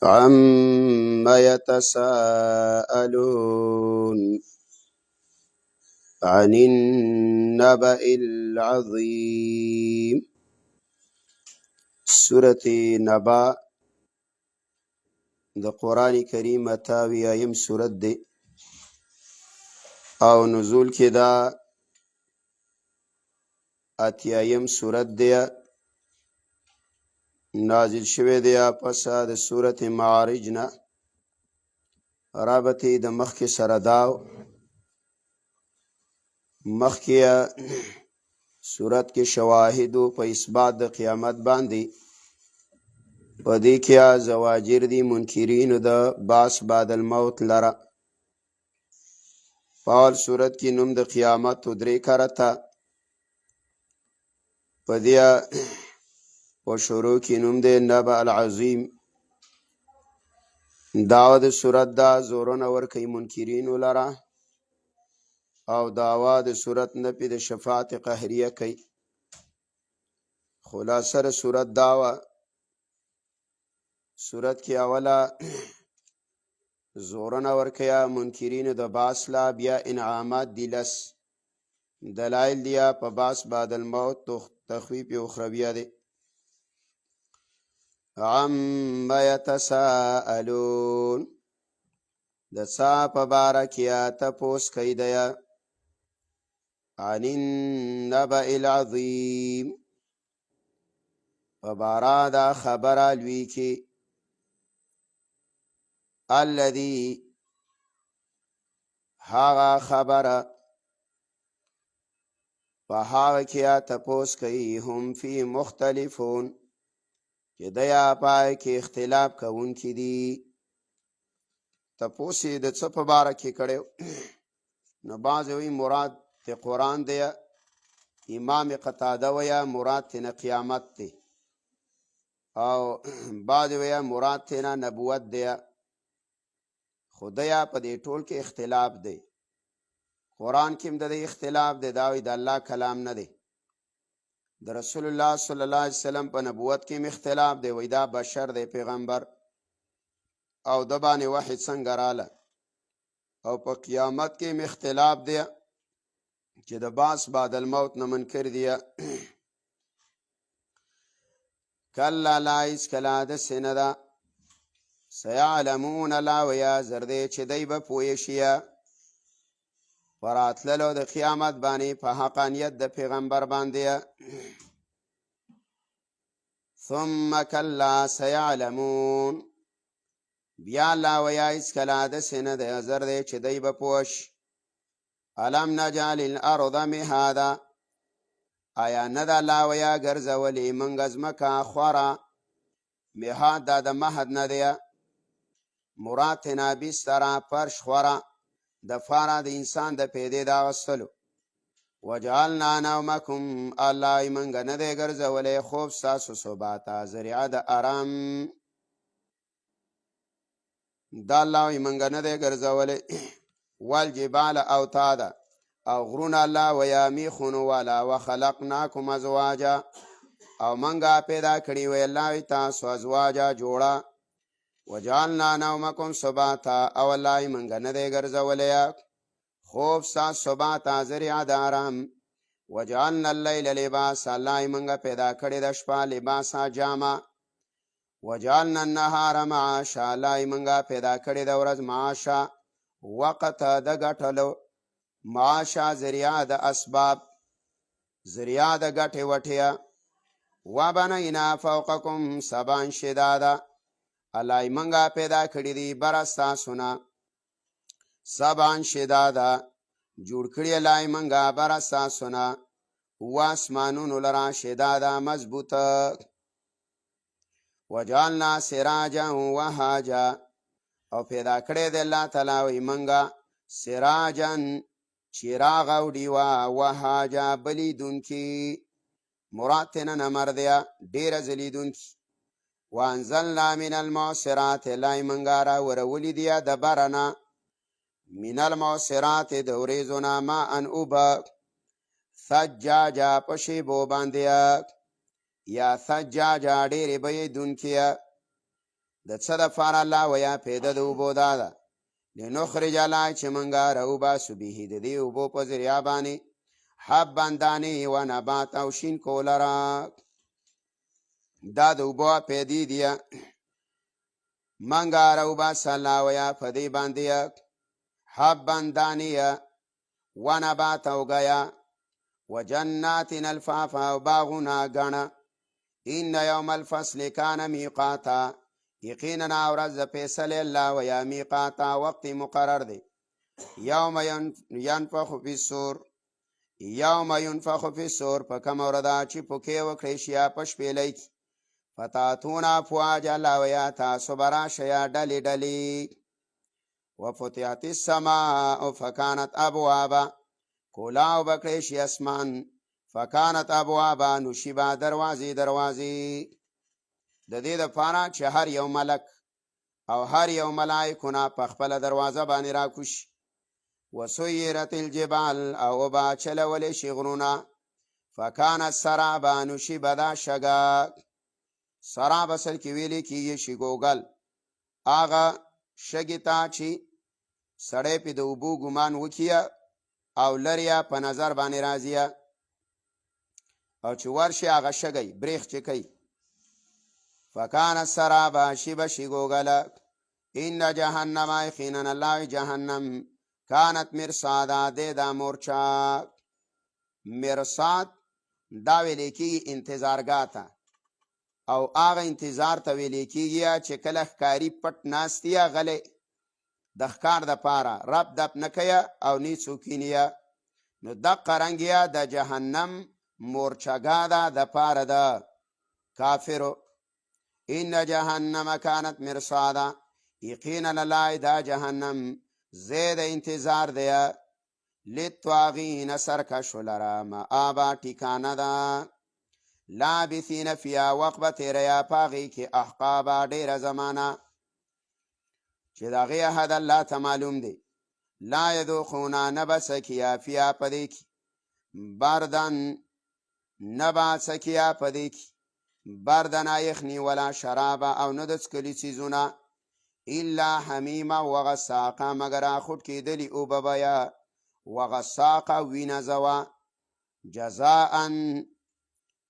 عما يتساءلون عن النبأ العظيم. سورة نبأ د قرآن کریم اتاوی ایم سورت دی او نزول کې دا اتیایم سورت دی. نازل شوه دی پس د سورت معارج نه. رابطه د مخکې سره داو مخکې سورت کې شواهد په اثبات د قیامت باندې په دې کې زواجر دي منکرین د باس بعد الموت لره. پاول سورت کې نوم د قیامت او درې کرتا په دې په شروع کې نوم د نبأ العظیم. داوا د سورت دا زورونه ورکوي منکرین لره او داوا د سورت نفي د شفاعت قهریه کوي. خلاصه د سورت داوا سورت کې اوله زورونه ورکیا منکرین د باس لا بیا انعامات دی لس دلائل دیا په باس بعد الموت تخویف اخرویه دی. عما یتساءلون د څه په باره کې تپوس کوي دیا عن النبأ العظیم په باره دا خبره لوی کې الذي هاغه خبره په هاغه کې تپوس کوي هم فی مختلفون چې دیا پای کې اختلاف کوونکي دي. تپوس یې د څه په باره کې کړی نو بعض وی مراد ته قرآن دی. امام قتاده ویا مراد ته قیامت دی او بعض ویا مراد ته نبوت دی. خدایا په دې ټول کې اختلاف دی. قرآن کې هم د اختلاف دی. داوی د الله کلام نه دی. د رسول الله صلی الله علیه وسلم په نبوت کې اختلاف دی. وای دا بشر دی پیغمبر او د باندې وحی څنګه رااله. او په قیامت کې اختلاف دی چې د باس بعد الموت نه منکر دی. کلا لا اسکلا د سندا سیعلمون لا ویا زرده چې دی به پوه شي وراتللو د قیامت باندې په حقانیت د پیغمبر باندې. ثم کلا سیعلمون بیا لا ویا اسکلا د سندا زرده چې دی به پوه شي. الم نجعل الارض مهادا آیا نه دا لا ویا ګرځولې موږ ځمکه خورا. مهاد دا د مهد نه دی مراد تینا بستره فرش خورا د فاره د انسان د پیدې دا غستلو. وجعلنا نومکم الله منګ نه دی ګرځولی خوب ستاسو ثباتا ذریعه د ارام. دا الله منګ نه دی ګرځولی. والجبال اوتادا او غرون الله ویا میخونو والا وخلقناکم ازواجا او منګه پیدا کړی وی الله تاسو ازواجا جوړه. وجعلنا نومکم سباتا او الله منګه نه دی ګرځولیا خوب سات سباتا ذریعه د آرام. وجعلنا اللیل لباس الله منګه پیدا کړی د شپه لباسا جامه. وجعلنا النهار معاشا الله منګه پیدا کړی د ورځ معاشا وقت د ګټلو. معاشا ذریعه د اسباب ذریعه د ګټې وټیا. وبنینا فوقکم سبعا شدادا الله منګه پیدا کړی دی برستا سنا سبعا شدادا جوړ کړی الله منګه برستا سنا واسمانونو لرا شدادا مضبوطه. وجعلنا سراجا وهاجا او پیدا کړی دی الله تعالی وی منګه سراجن چراغ او دیوا وهاجا بلیدونکی مراد تینا نمر دیا ډیر زلیدونکی. وانزلنا من المعصرات لای منګارا ورولی دیا د برنا من المعصرات د وریزونا ما ان اوبا ثجاجا پشی بو باندیا یا ثجاجا ډیر بیدونکیا. د څه دپاره الله ویا پیدا د اوبو دا ده لنخرج لا چې منګه راوباسو به د دې اوبو په ذریعه باندې حبا دانې و نبات او شین کولره دا د اوبو پیدې دي منګه راوباسه الله ویا په دې باندې حبا دانې و نبات او ګیا و جنات الفافا و باغونه ګڼه ان یوم الفصل کان میقاتا یقینا ورځ د فیصلې الله ویا میقاتا وقت مقرر دی یوم ینفخ فی الصور یوم ینفخ فی الصور په کومه ورځ ده چې پوکې وکړی شي په شپېلۍ کې فتاتون افواجا الله ویا تاسو به راشئ ډلې ډلې وفتحت السماء فکانت ابوابا کولاو به کړی شي اسمان فکانت ابوابا نو شي به دروازې د دې دپاره چې هر یو ملک او هر یو ملایکونه په خپله دروازه باندې راکوشي وسیرت الجبال او به چلولی شي غرونه فکانت سرابا نو شي به دا شګه سراب اصل کې ویلې کېږي شګوګل هغه شګې ته چې سړی پې د اوبو ګمان وکړي او لرې په نظر باندې راځي او چې ورشي هغه شګی بریښ چې کوي فکانت سرابا شي به شګوګله ان جهنم یقینا الله جهنم کانت مرصادا دی دا مورچه مرصاد دا ویلې کېږي انتظارګاه ته او هغه انتظار ته ویلې کېږي چې کله ښکاري پټ ناست یې غلی د ښکار دپاره رب دپ نه کوي او نه څوک یې نو دقه رنګ یې د جهنم مورچګاه ده دپاره د کافرو ان جهنم کانت مرصادا یقینا الله دا جهنم زید انتظار دی للطاغین سرکشو لره مآبا ټیکانه ده لابثین فیها وقت به تیریا په هغې کې احقابا ډېره زمانه چې د هغې احد الله ته معلوم دی لا یذوقونه نه به څکیه فیها په دې کې بردن نه به څکیه په دې کې بردن یخني ولا شرابه او نه د څکلي څیزونه الا حمیمه وغساقه مګر راخوټ کېدلي اوبه به یا وغساقه وینه زوه جزاء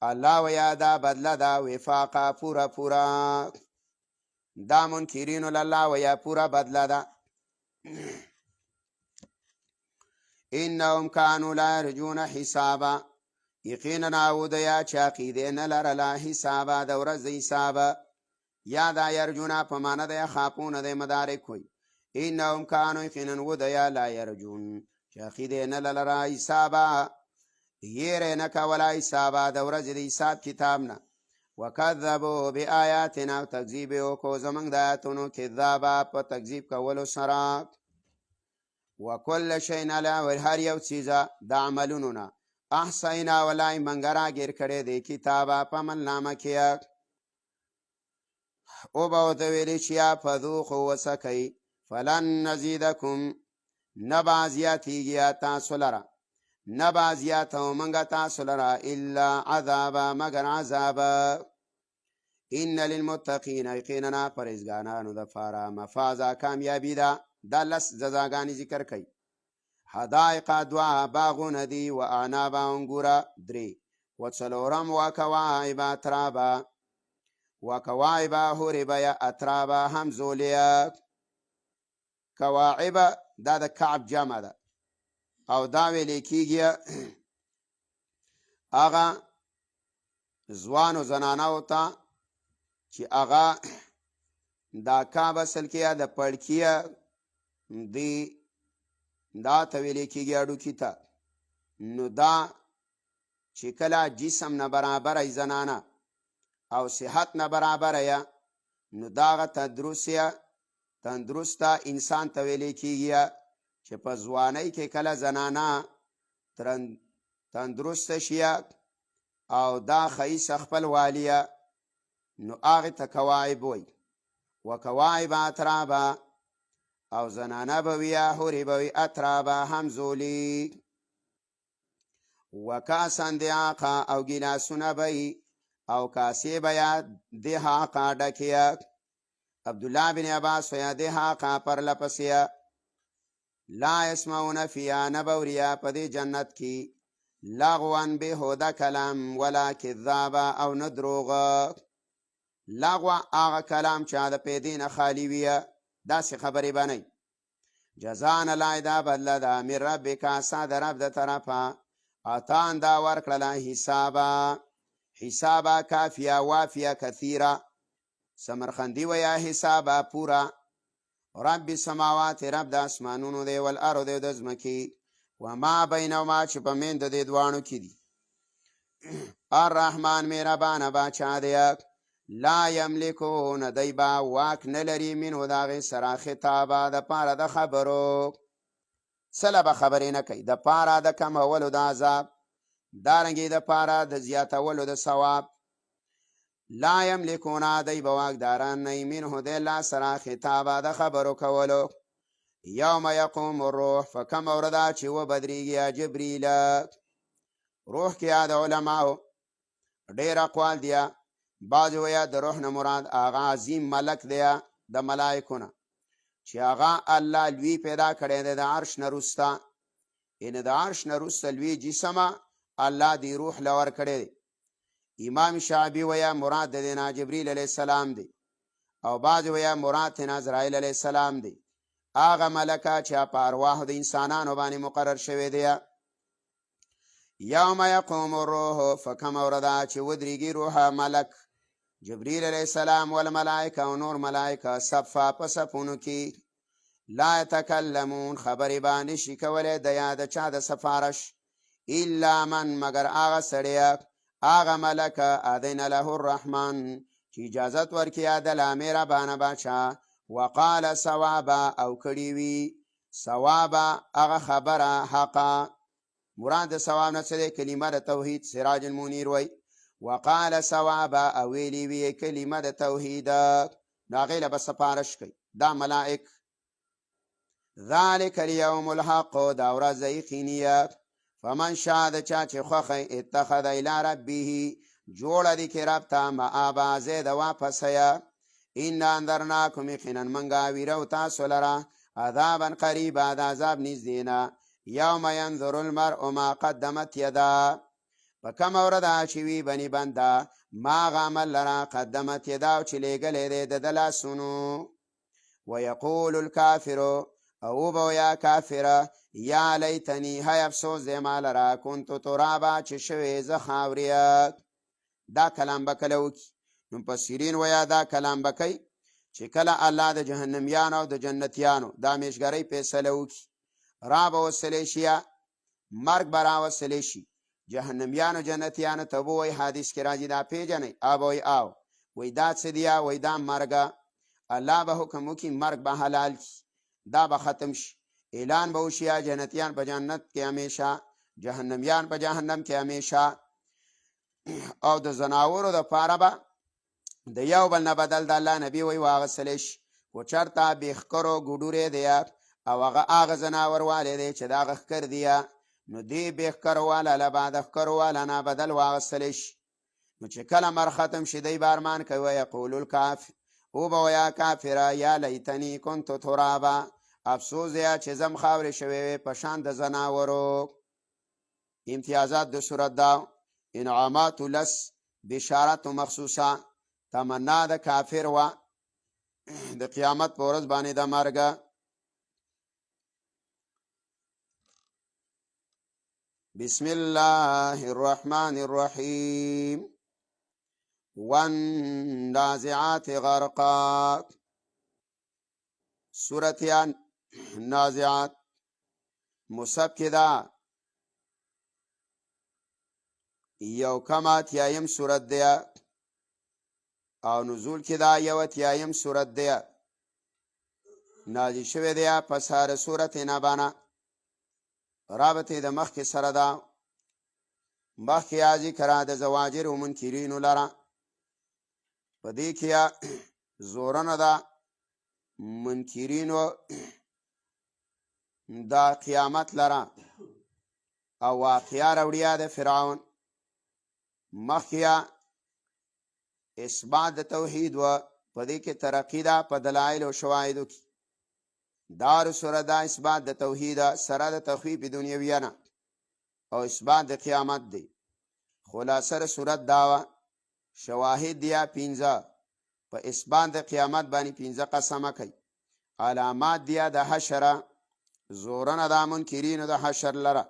الله ویا دا بدله ده وفاقه پوره دا منکرینو لله ویا پوره بدله ده انهم کانوا لا یرجون حسابا یقینا او د یا چې عقیدې نه لرله حسابه د ورځ د حسابه یا دا یرجونه په معنه د یخافونه د مدارک وي انهم کانوا یقینا و د یا لا یرجون چې عقیدې نه لرله حسابه یېرې نه کوله حسابه د ورځې د حساب کتاب نه وکذبوا بآیاتنا تکذیب یې وکړو زموږ د آیاتونو کذابه په تکذیب کولو سره وکل شی علی هر یو څیزه د عملونو نه احصینا ولای منګه راګیر کړی دی کتابه په عملنامه کې او به ورته ویلې چې فذوقوا وڅکئ فلن نزیدکم نه به زیاتېږي تاسو لره نه به زیاتو منګه تاسو لره الا عذابه مګر عذابه ان للمتقین یقینا پرهیزګانانو دپاره مفازه کامیابي ده دا لس جزاګانې ذکر کوي حدائق دوه باغونه دي و اعنابا انګوره درې و څلورم وکواعب اترابا وکواعب هوربه یا اترابا همزولیه کواعب دا د کعب جمع ده او دا ویلې کېږي هغه ځوانو زنانو ته چې هغه دا کعب اصل کې د پړکیه دی دا ته ویلې کېږي هډوکي ته نو دا چې کله جسم نه برابره زنانه او صحت نه برابره نو دا هغه تندرسته انسان ته ویلې کېږي چې په ځوانۍ کې کله زنانه تندرسته شي او دا ښایسته خپل والیه نو هغې ته کواعب وایي وکواعب اترابه او زنانه به وي حورې به وي اترابه همزولي وکاسن دعاقه او ګیلاسونه به وي او کاسې به یا دحاقه ډکې عبدالله بن عباس فیادها قاپر لپسیا لا يسمعون فيها نبوریا پدی جنت کی لغوان بهوده کلام ولا کذابا او ندروغ. لغو آغا کلام چا د پیدین خالی ویا داسی خبری بانی. جزان الله دا بدل دا من ربکا ساد رب دا طرفا اتان دا ورکللا حسابا حسابا کافیا وافیا کثیرا سمرخندی ویا حسابا پورا. رب سماوات رب د اسمانونو دی والارض د ازمکی وما بینهما چې په منځ د دې دوانو کې دي. الرحمن مهربان باچا دی لا یملکون دی با واک نلري منو د هغې سره خطابه د پاره د خبرو سله به خبرې نه کوي د پاره د کمولو د عذاب دارنګې د پاره د زیاتولو د ثواب. لا یملکون دی به واکداران نه منه د الله سره خطابه د خبرو کولو. یوم یقوم الروح فکم وردا چې وبدریږي جبریل روح کې د علماو ډېر اقوال دي. بعض ویا د روح نه مراد هغه عظیم ملک دی د ملائکو نه چې هغه الله لوی پیدا کړی دی د عرش نه وروسته یعنې د عرش نه وروسته لوی جسمه الله دی روح له ورکړی دی. امام شعبي ویا مراد د دې نه جبریل علیه السلام دی او بعض ویا مراد ترې عزراییل علیه السلام دی هغه ملکه چې په ارواحو د انسانانو باندې مقرر شوی دی. یوم یقوم الروح فکم وردا چې ودریږي روح ملک جبریل علیه السلام والملائکه او نور ملائکه صفا په صفونو کې لا یتکلمون خبرې به نشي کولی د یا د چا د سفارش الا من مگر هغه سړی هغه ملک اذن له الرحمن چې اجازت ورکړي د الله مهربانه باچا وقال صوابا او کړي وي صوابا هغه خبره حقا. مراد د ثواب نه څه دی کلمه د توحید سراج المنیر وی وقال صوابا او ویلي وي کلمه د توحید نو هغې له به سفارش کوي دا ملائک. ذلک الیوم الحق دا ورځ یقینیه فمن شاء د چا چې خوښی اتخذ الی ربه جوړه دي کې رب ته مآبا ځای د واپسیه. انا انذرناکم یقینا منګه ویرو تاسو لره عذابا قریبا د عذاب نږدې نه. یوم ینظر المرء ما قدمت یدا په کومه ورځ چې وي بني بنده ما هغه عمل لره قدمت یدا چې لیږلی دی د ده لاسونو. ویقول الکافر او به ویا کافره یا لیتنی های افسوس دی ما لره کنتو ترابا چې شوی زه خاوریه. دا کلام به کله وکړي نو مفسرین ویا دا کلام به کوي چې کله الله د جهنمیانو او د جنتیانو د همیشګرۍ فیصله وکړي را به وصلی شي مرګ به را وصلی شي جهنمیانو جنتیانو ته به وایي حدیث کې راځي دا پیژنئ به وایي او وایي دا څه دي وایي دا مرګه الله به حکم وکړي مرګ به حلال کړي دا به ختم شي اعلان به وشي جنتیان په جنت کې همیشه جهنمیان په جهنم کې همیشه. او د زناورو د پاره به د یو بل نه بدل د الله نبی وایي واغستلی شي خو چېرته بېښکرو ګوډورې دی او هغه زناور والی دی چې د هغه ښکر دی نو دې بېښکرو والا له به د ښکرو والا نه بدل واغستلی شي. نو چې کله مر ختم شي دی به ارمان کوي ویقول الکافر او به ویا کافره یا لیتنی کنتو ترابا افسوس دی چې زم خاورې شوی وی په شان د زناورو. امتیازات د صورت دا انعامات لس بشارت مخصوصه تمنا د کافر و د قیامت په ورځ باندې د مرګ. بسم الله الرحمن الرحیم والنازعات غرقا سورة نازعات مصحف کې دا یو کم اتیایم سورت دی او نزول کې دا یو اتیایم سورت دی نازل شوی دی په ساره سورت نبانه رابطه د مخکې سره ده مخکې ذکر د زواجر و منکرینو لره په دې کې زورنه ده منکرینو دا قیامت لره او واقعیا راوړیا د فرعون مخکې اثبات د توحید و په دې کې ترقی ده په دلایل او شواهدو کې. دار سوره دا اثبات د توحید سره د تخفیف دنیویه نه او اثبات د قیامت دی. خلاصه د صورت داوا شواهد دیا 15 په اثبات د قیامت باندې 15 قسمه کوي. علامات دیا د حشر زورنه د منکرینو د حشر لره.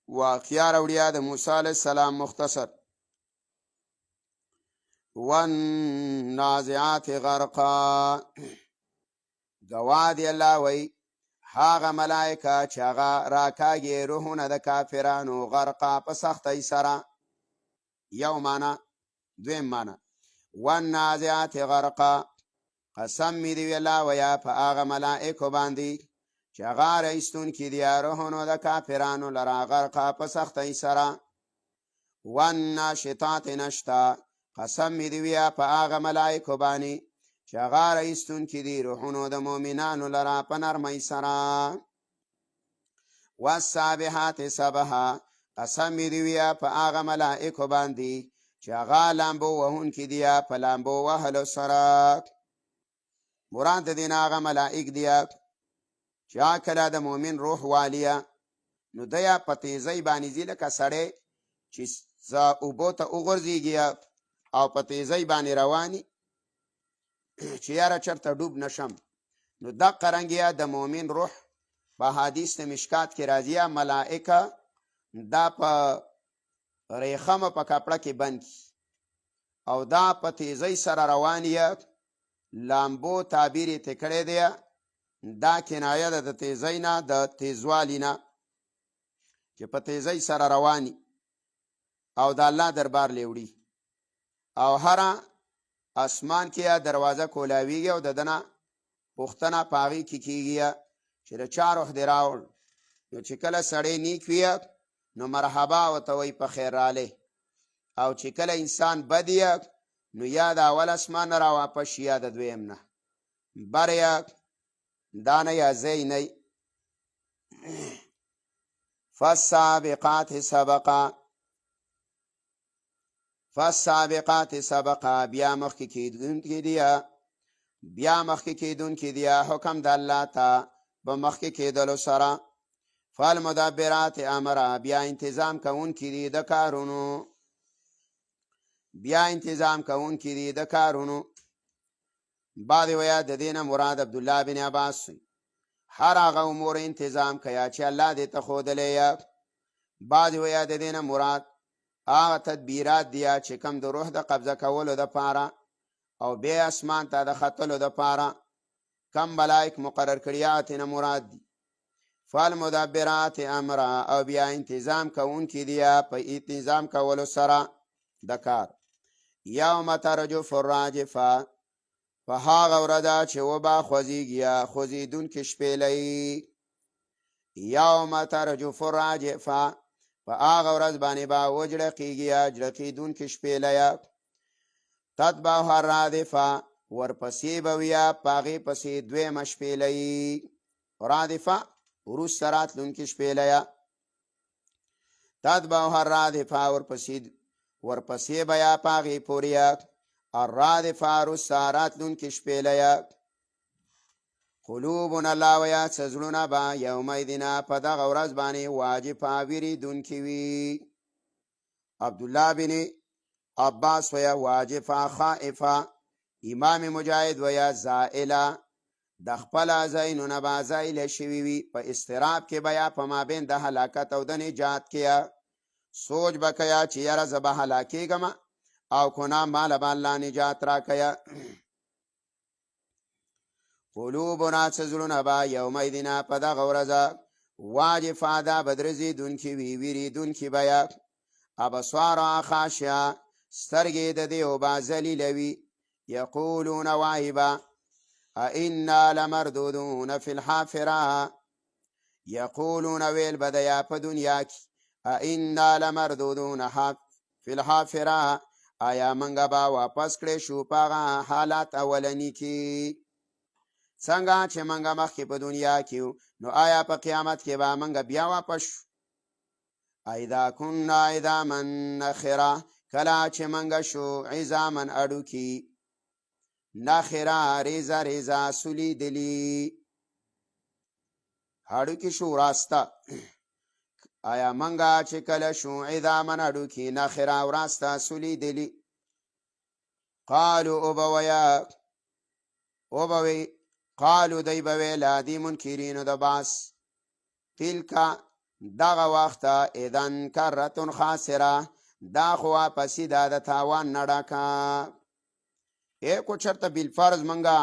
واقعیا راوړیا د موسی علیه السلام مختصر. والنازعات غرقا گواه دی الله وی هاغه ملائکه چې هغه راکاږي روحونه د کافرانو غرقا په سختۍ سره. یو معنا. دویم معنا والنازعات غرقا قسم می دی الله ویا په هغه ملائکه باندې چې هغه رایستونکي دي روحونو د کافرانو لره غرقا په سختۍ سره. والناشطات نشطا قسم می دی ویا په هغه ملائکه باندې چې هغه رایستونکي دي روحونو د مؤمنانو لره په نرمۍ سره. والسابحات سبحا قسم می دی ویا په هغه ملائکه باندې چې هغه لامبو وهونکي دي په لامبو وهلو سره. مراد د دین هغه ملائک دي چې کله د مؤمن روح والیه نو دیا په تیزۍ باندې ځي لکه سړی چې اوبو ته وغورځېږي او په تیزۍ باندې رواني چې یاره چرته ډوب نشم. نو دقه رنګه د مؤمن روح په حدیث د مشکات کې راځي ملائکه دا په ریخم په کپړه کې بند او دا په تیزۍ سره روانیه. لامبو تعبیر ته کړی دی دا کنایه ده د تیزۍ نه د تیزوالي نه چې په تیزۍ سره رواني او د الله دربار لیوړي او هر اسمان کې دروازه کولاویږي او د دنه پوښتنه پاغي کې کیږي چې د چا روح دی راوړ. نو چې کله سړی نیک وي نو مرحبا ورته وایي په خیر رالی او چې کله انسان بد یې نو یا د اول اسمان را واپس شي یا د دویم نه بر یا دانه یا زی نه. فالسابقات سبقا فالسابقات سبقا بیا مخکې کیدونکي دي حکم د الله ته په مخکې کېدلو سره. فالمدبرات امر بیا انتظام کوونکي دي د کارونو. بعد ویا د دینه مراد عبدالله بن عباس هر هغه امور انتظام کیا چې الله دې ته ښودلی. بعد ویا د دینه مراد هغه تدبیرات دي چې کم د روح د قبضه کولو د پاره او بیا اسمان ته د ختلو د پاره کم ملائک مقرر کړي نه مراد دي. فالمدبرات امر او بیا انتظام کوونکي دي په انتظام کولو سره د کار. یوم ترجف الراجفه په هغه ورځ چې وبا خوځېږي خوځېدونکې شپېلۍ. یوم ترجف الراجفه په هغه ورځ باندې به وجړقېږي جړقېدونکې شپېلۍ. تتبعها الرادفه ورپسې به وي په هغې پسې دویمه شپېلۍ. رادفه وروسته راتلونکې شپېلۍ. تتبعها الرادفه ورپسې به یا په هغې پورې الرادفه وروسته راتلونکې شپېلۍ. قلوبنا الله ویا څه زړونه به یومئذ په دغه ورځ باندې واجفه ویرېدونکې وي. عبدالله بن عباس ویا واجفه خائفه. امام مجاهد ویا زائله د خپل ځایونو نه به زایله شوي وي. په اضطراب کې به یا په مابین د هلاکت او د نجات کې سوچ به کیا چې یاره زه به هلاکېږم او کنه مال به الله نجات را کیا. قلوبنا څه زړونه به یومئذ په دغه ورځ واجفه دا بدرزېدونکې وي ویرېدونکې به یا. ابصارها خاشعه سترګې د دې به ذلیله وي. یقولون وایي به ائنا لمردودون فی الحافره. یقولون ویل به د یا په دنیا کې ائنا لمردودون فی الحافره آیا منګه به واپس کړی شو په هغه حالات اولني کې څنګه چې منګه مخکې په دنیا کې نو آیا په قیامت کې به منګه بیا واپس شو. اذا كنا عظاما نخره کله چې منګه شو عظاما اډوکي نخره ریزه ریزه سولیدلی هډوکي شو راسته آیا منګه چې کله شو عظامن هډوکي نخره وراسته سولیدلی قالو اوبوي قالو دی بویلا دی منکرینو د باس تلکا دغه وخت اذن کرتون خاسره دا خو واپسی دا د تاوان نډکا کو چرته بالفرض منګه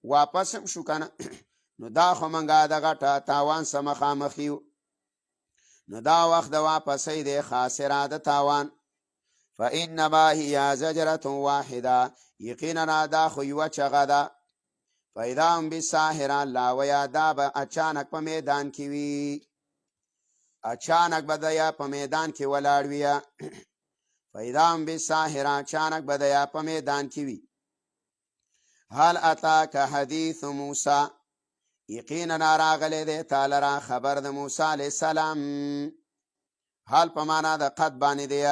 واپسم شو کنه نو دا خو منګه د غټه تاوان سم خامخیو نو دا وخت د واپسی د خاسره د تاوان فانما هي زجره واحده یقینا دا خو یو چغه ده فاذا هم بالساحر الله ویا دا به اچانک په میدان کې وی اچانک بدیا په میدان کې ولاړ وی فاذا هم بالساحر اچانک بدیا په میدان کې وی هل اتاک حدیث موسی یقینا راغله ده تعالی را خبر د موسی علی السلام حال په معنا د قد باندې دی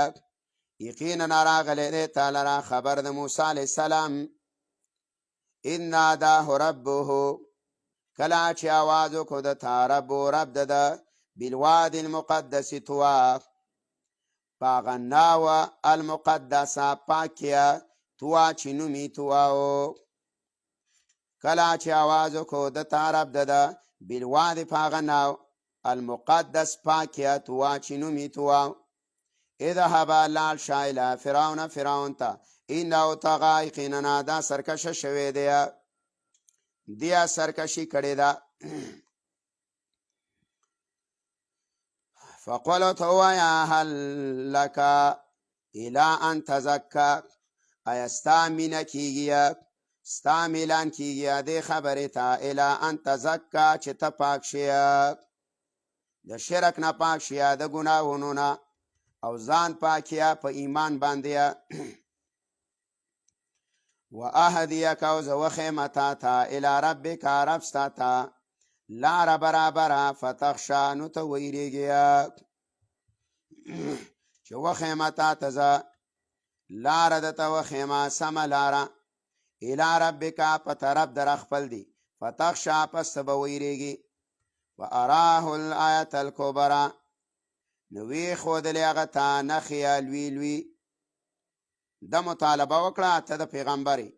یقینا راغله ده تعالی را خبر د موسی علی السلام ان ناداه ربه کلا چې आवाज وکړ د رب د بالواد المقدس طوا باغناو المقدسه پاکیا طوا چې نومي طوا کلا چې आवाज وکړ د رب د بالواد باغناو المقدس پاکیا طوا چې نومي طوا اذهب لال شایلا فرعون ته اینو طغى یقینا دا سرکشه شوی دی دیا سرکشی کړی دا فقلت ويا هل لك الى ان تزكى ايستامن کیږي استاملان کیږي د خبره تا الى ان تزكى چې ته پاک شې د شرک نه پاک شې د ګناهونو نه او ځان پاکیا په ایمان باندې واهديك وخيمتا تا الى ربك ربستا لار برابر فتخشى نتويريگيا چې وخيمتا تزا لار دتا وخيما سم لارا الى ربك پترب در خپل دي فتخشى پس بويريگي واراه الايه الكبرى نوي خود لغتا نخيال ويلوي د مطالبه وکړه ته د پیغمبري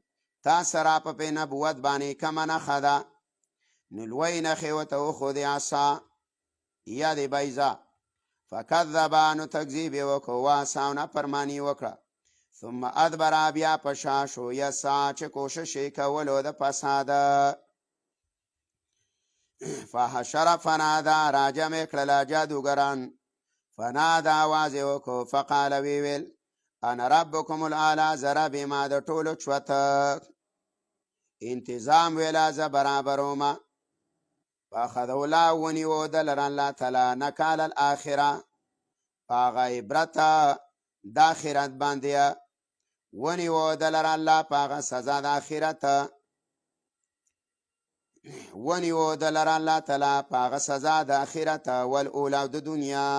تا سره په نبوت باندې کما نه خدا نلوي نه خوته خو د عصا یا د بيزا فكذبان تكذيب وکوا ساونه فرمانی وکړه ثم ادبر بیا پشاشو یسا چې کوشش کولو د فساد فحشر فنادا راجم کړه جادوګران فنادا आवाज وکړه فقال ویل انا ربكم الاعلى زرا بما د ټولو چوت انتظام ویلا ز برابروما فاخذوا لا ونیو دلران لا تعالی نکال الاخره پاغه عبرت د اخرت باندې ونیو دلران لا پاغه سزا د اخرت ونیو دلران لا تعالی پاغه سزا د اخرت والاولى د دنیا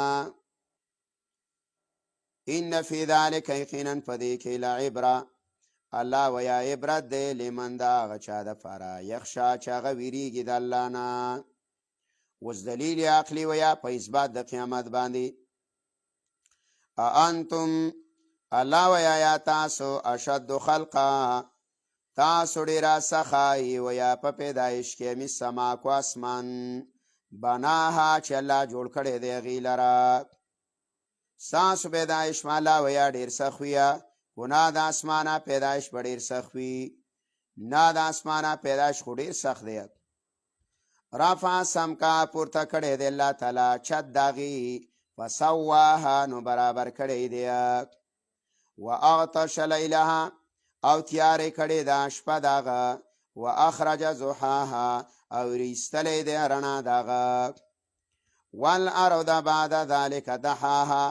ان فی ذلک یقینا فدی کی لعبره الله ویا عبرت دی لمن دا غچا د فرا یخشا چاغه ویریږي د الله نه وز دلیل عقلی ویا په اثبات د قیامت باندې انتم الله ویا یا تاسو اشد خلقا تاسو ډیر سخای ویا په پیدایش کې می سما کو اسمان بناها چې الله جوړ کړی دی غیلرا ساس پیدایش مالا ویا ډیر سخویا ګنا د اسمانه پیدایش ډیر سخوی نه د اسمانه پیدایش خو ډیر سخت دی رفع سمکا پورته کړی دی الله تعالی چت داغي فسواها نو برابر کړی دی واغطش لیلها او تیار کړی دا شپه داغه واخرج زحاها او ریستلی دی رڼا داغه والارض بعد ذلك دحاها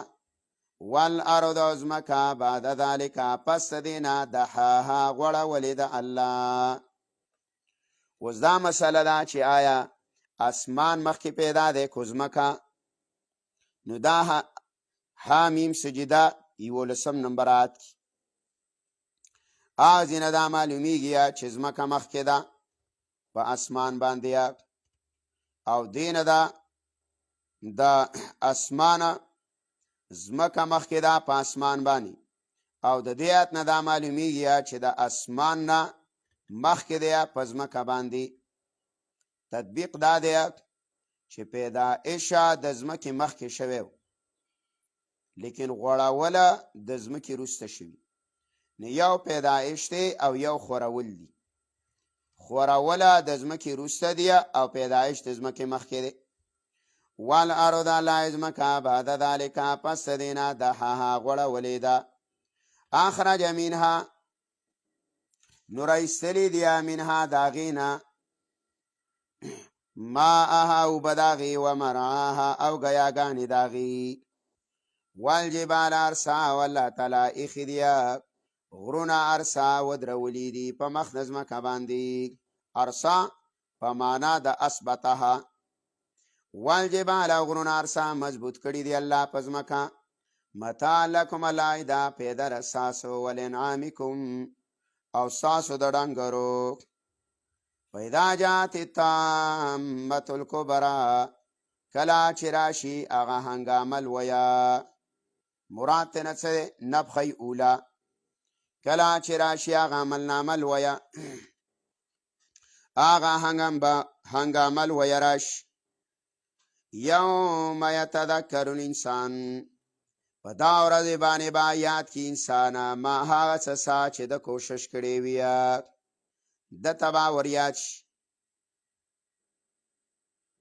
والارض ازمکا بعد ذلك پس دینا دحاها غړه ولید الله وزدا مسله دا چې آیا اسمان مخکې پیدا دی کوزمکا نو دا حامیم سجده 11 نمبرات ازینه دا معلومیږي چې ځمکه مخکې ده په اسمان باندې او دینه ده د اسمانه ځمکه مخکې ده په اسمان باندې او د دې آیت نه دا معلومیږي چې د اسمان نه مخکې دی په ځمکه باندې. تطبیق دا دی چې پیدایش د ځمکې مخکې شوی لیکن غوړوله د ځمکې وروسته شوي، نو یو پیدایش دی او یو خورول دی. خوروله د ځمکې وروسته دی او پیدایش د ځمکې مخکې دی. والارض الله ځمکه بعد ذلک پس د دې نه دحاها غوړولې ده. اخرج منها نو رایستلی دی منها د هغې نه ماءها اوبه د هغې و مرعاها او ګیاګانې د هغې. والجبال ارسا والله تعالی ایښي دي غرونه ارسا ودرولي دي په مخ د ځمکه باندې. ارسا په معنا د اثبتها. والجبال غرونه ارسا مضبوط کړي دي الله په ځمکه. متاع لکم الله دا پیدر ساسو ولانعامکم او ساسو د ډنګرو. پیدا جات التامة الکبرى کلا چې راشي هغه هنګامه لویه. مراد ترې څه دی؟ نفخه اوله. کله چې راشي هغه عملنامه لویه، هغه هنګامه لویه راشي. یوم یتذکر الانسان په دا ورځې باندې به یاد کړي انسان ما هغه څه چې د کوشش کړې وي ده ته به وریاد شي.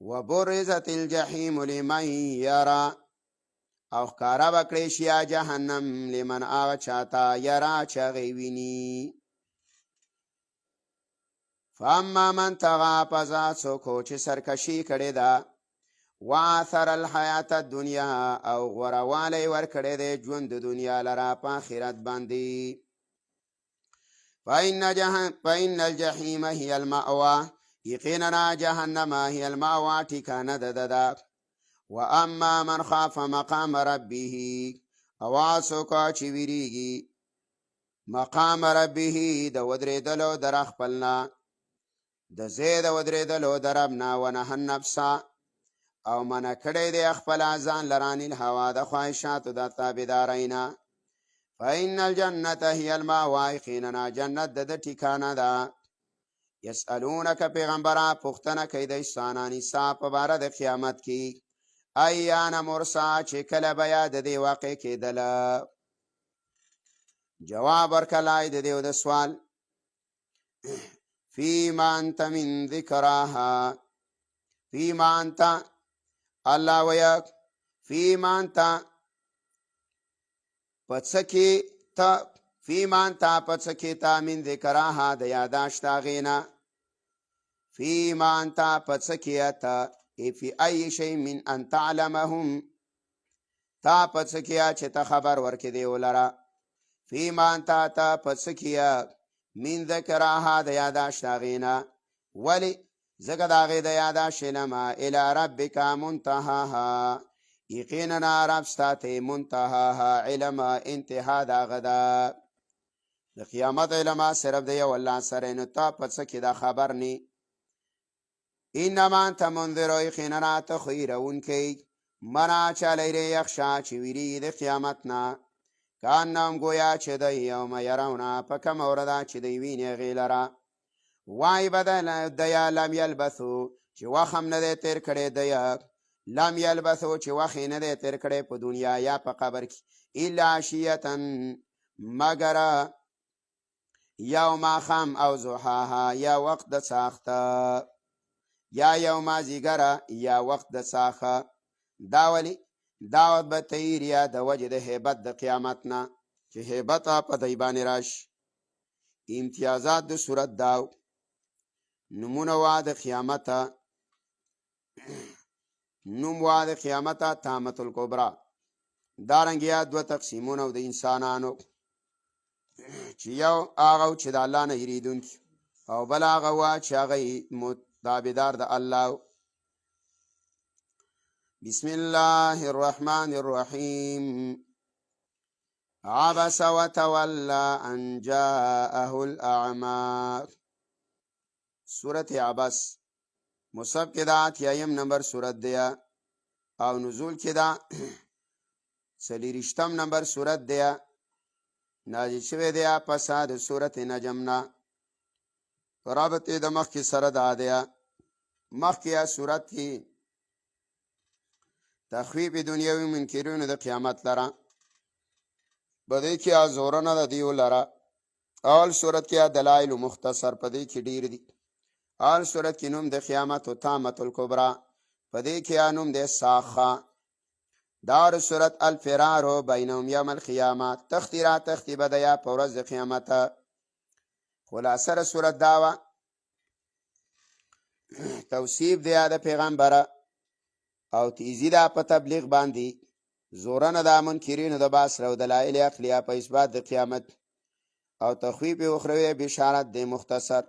وبرزت الجحیم لمن یرا او ښکاره به کړی شي جهنم لمن هغه چاته یرا چې هغې ویني. فاما من طغی پس څوک چې سرکشي کړې ده واثر الحیات الدنیا او غوروالی ورکړی دی ژوند د دنیا لره په آخرت باندې. فإن الجحیم هی المأوی یقینا جهنم هی المأوی ټیکانه ده. واما من خاف مقام ربه او څوک چې ویریږي مقام ربه د ودرېدلو در خپلنا د ځای د ودرېدلو د رب نه ونهى النفس او منع کړی دی خپل ځان لره عن الهوی د خواهشاتو د تابعدارۍ نه. فإن الجنة هي المأوی یقینا جنت د ټیکانه ده. یسألونک پیغمبره پوښتنه کوي د انسانانو حساب په باره د قیامت کې ایان مرسا چې کله به یا د دې واقع کېدله. جواب ورکړی د دې د سوال فیما انت من ذکراها. فیما انت الله ویا فیما انت پڅکی تا فیما انت پڅکی تا من ذکراها د یاداشت هغې فیما انت پڅکی تا فی ای شی من ان تعلمهم تا پڅکیا چې ته خبر ورکې دی ولره. فیما انت تا پڅکیا من ذکرها د یاداشت هغې نه ولې ځکه د هغې د یاداشت علمه الی ربک منتهاها یقینا رب ستا ته منتهاها علمه انتها د هغه ده. د قیامت علمه صرف د یو الله سره نو تا پڅکې دا خبر نی. انما انت منذر یقینا ته خیرونکی منا چالی ری یخشا چې ویری د قیامت نه کانم گویا چې د یوم یرونه په کومه ورځ چې دوی ویني هغې لره. وای بدل دیا لم یلبثو چې وخت هم نه دی تیر کړی دیا لم یلبثو چې وخت یې نه دی تیر کړی په دنیا یا په قبر کې الا عشیة مګر یو ماښام او ضحاها یا وخت د ساخته یا یو مازیګره یا وخت د ساخه. دا ولی دعوت به تیر یا د وجه د هیبت د قیامت نه چې هیبت په دی باندې راشي. امتیازات د صورت داو نمونه وا د قیامت نوم وا د قیامت طامة الکبرى. دارنګیا دوه تقسیمونه د انسانانو چې یو هغه چې د الله نه یریدونکي او بل هغه وا چې هغه تابعدار د الله. بسم الله الرحمن الرحیم. عبس وتولى ان جاءه الاعمى. سورت عبس مصحف کې دا 8 نمبر سورت دی او نزول کې دا 43 نمبر سورت دی. نازل شوی دی پس د سورت نجم نه. رابط د مخکې سره دا دی. مخکې سورت کې تخویف دنیوي منکرینو د قیامت لره بدې کې ازورنه د دیو لره. اول سورت کې دلایل مختصر پدې کې ډیر دي. اول سورت کې نوم د قیامت او طامه الکبرى، پدې کې نوم د ساخه. دار سورت الفرار بینهم یوم القیامه، تختی را تختی بدیا په ورځ د قیامت. خلاصه سورت داوا توصیف دی د پیغمبر او تیزی دا په تبلیغ باندې، زورنه د منکرینو د باس او دلایل عقلیه په اثبات د قیامت او تخویف اخروی بشارت د مختصر.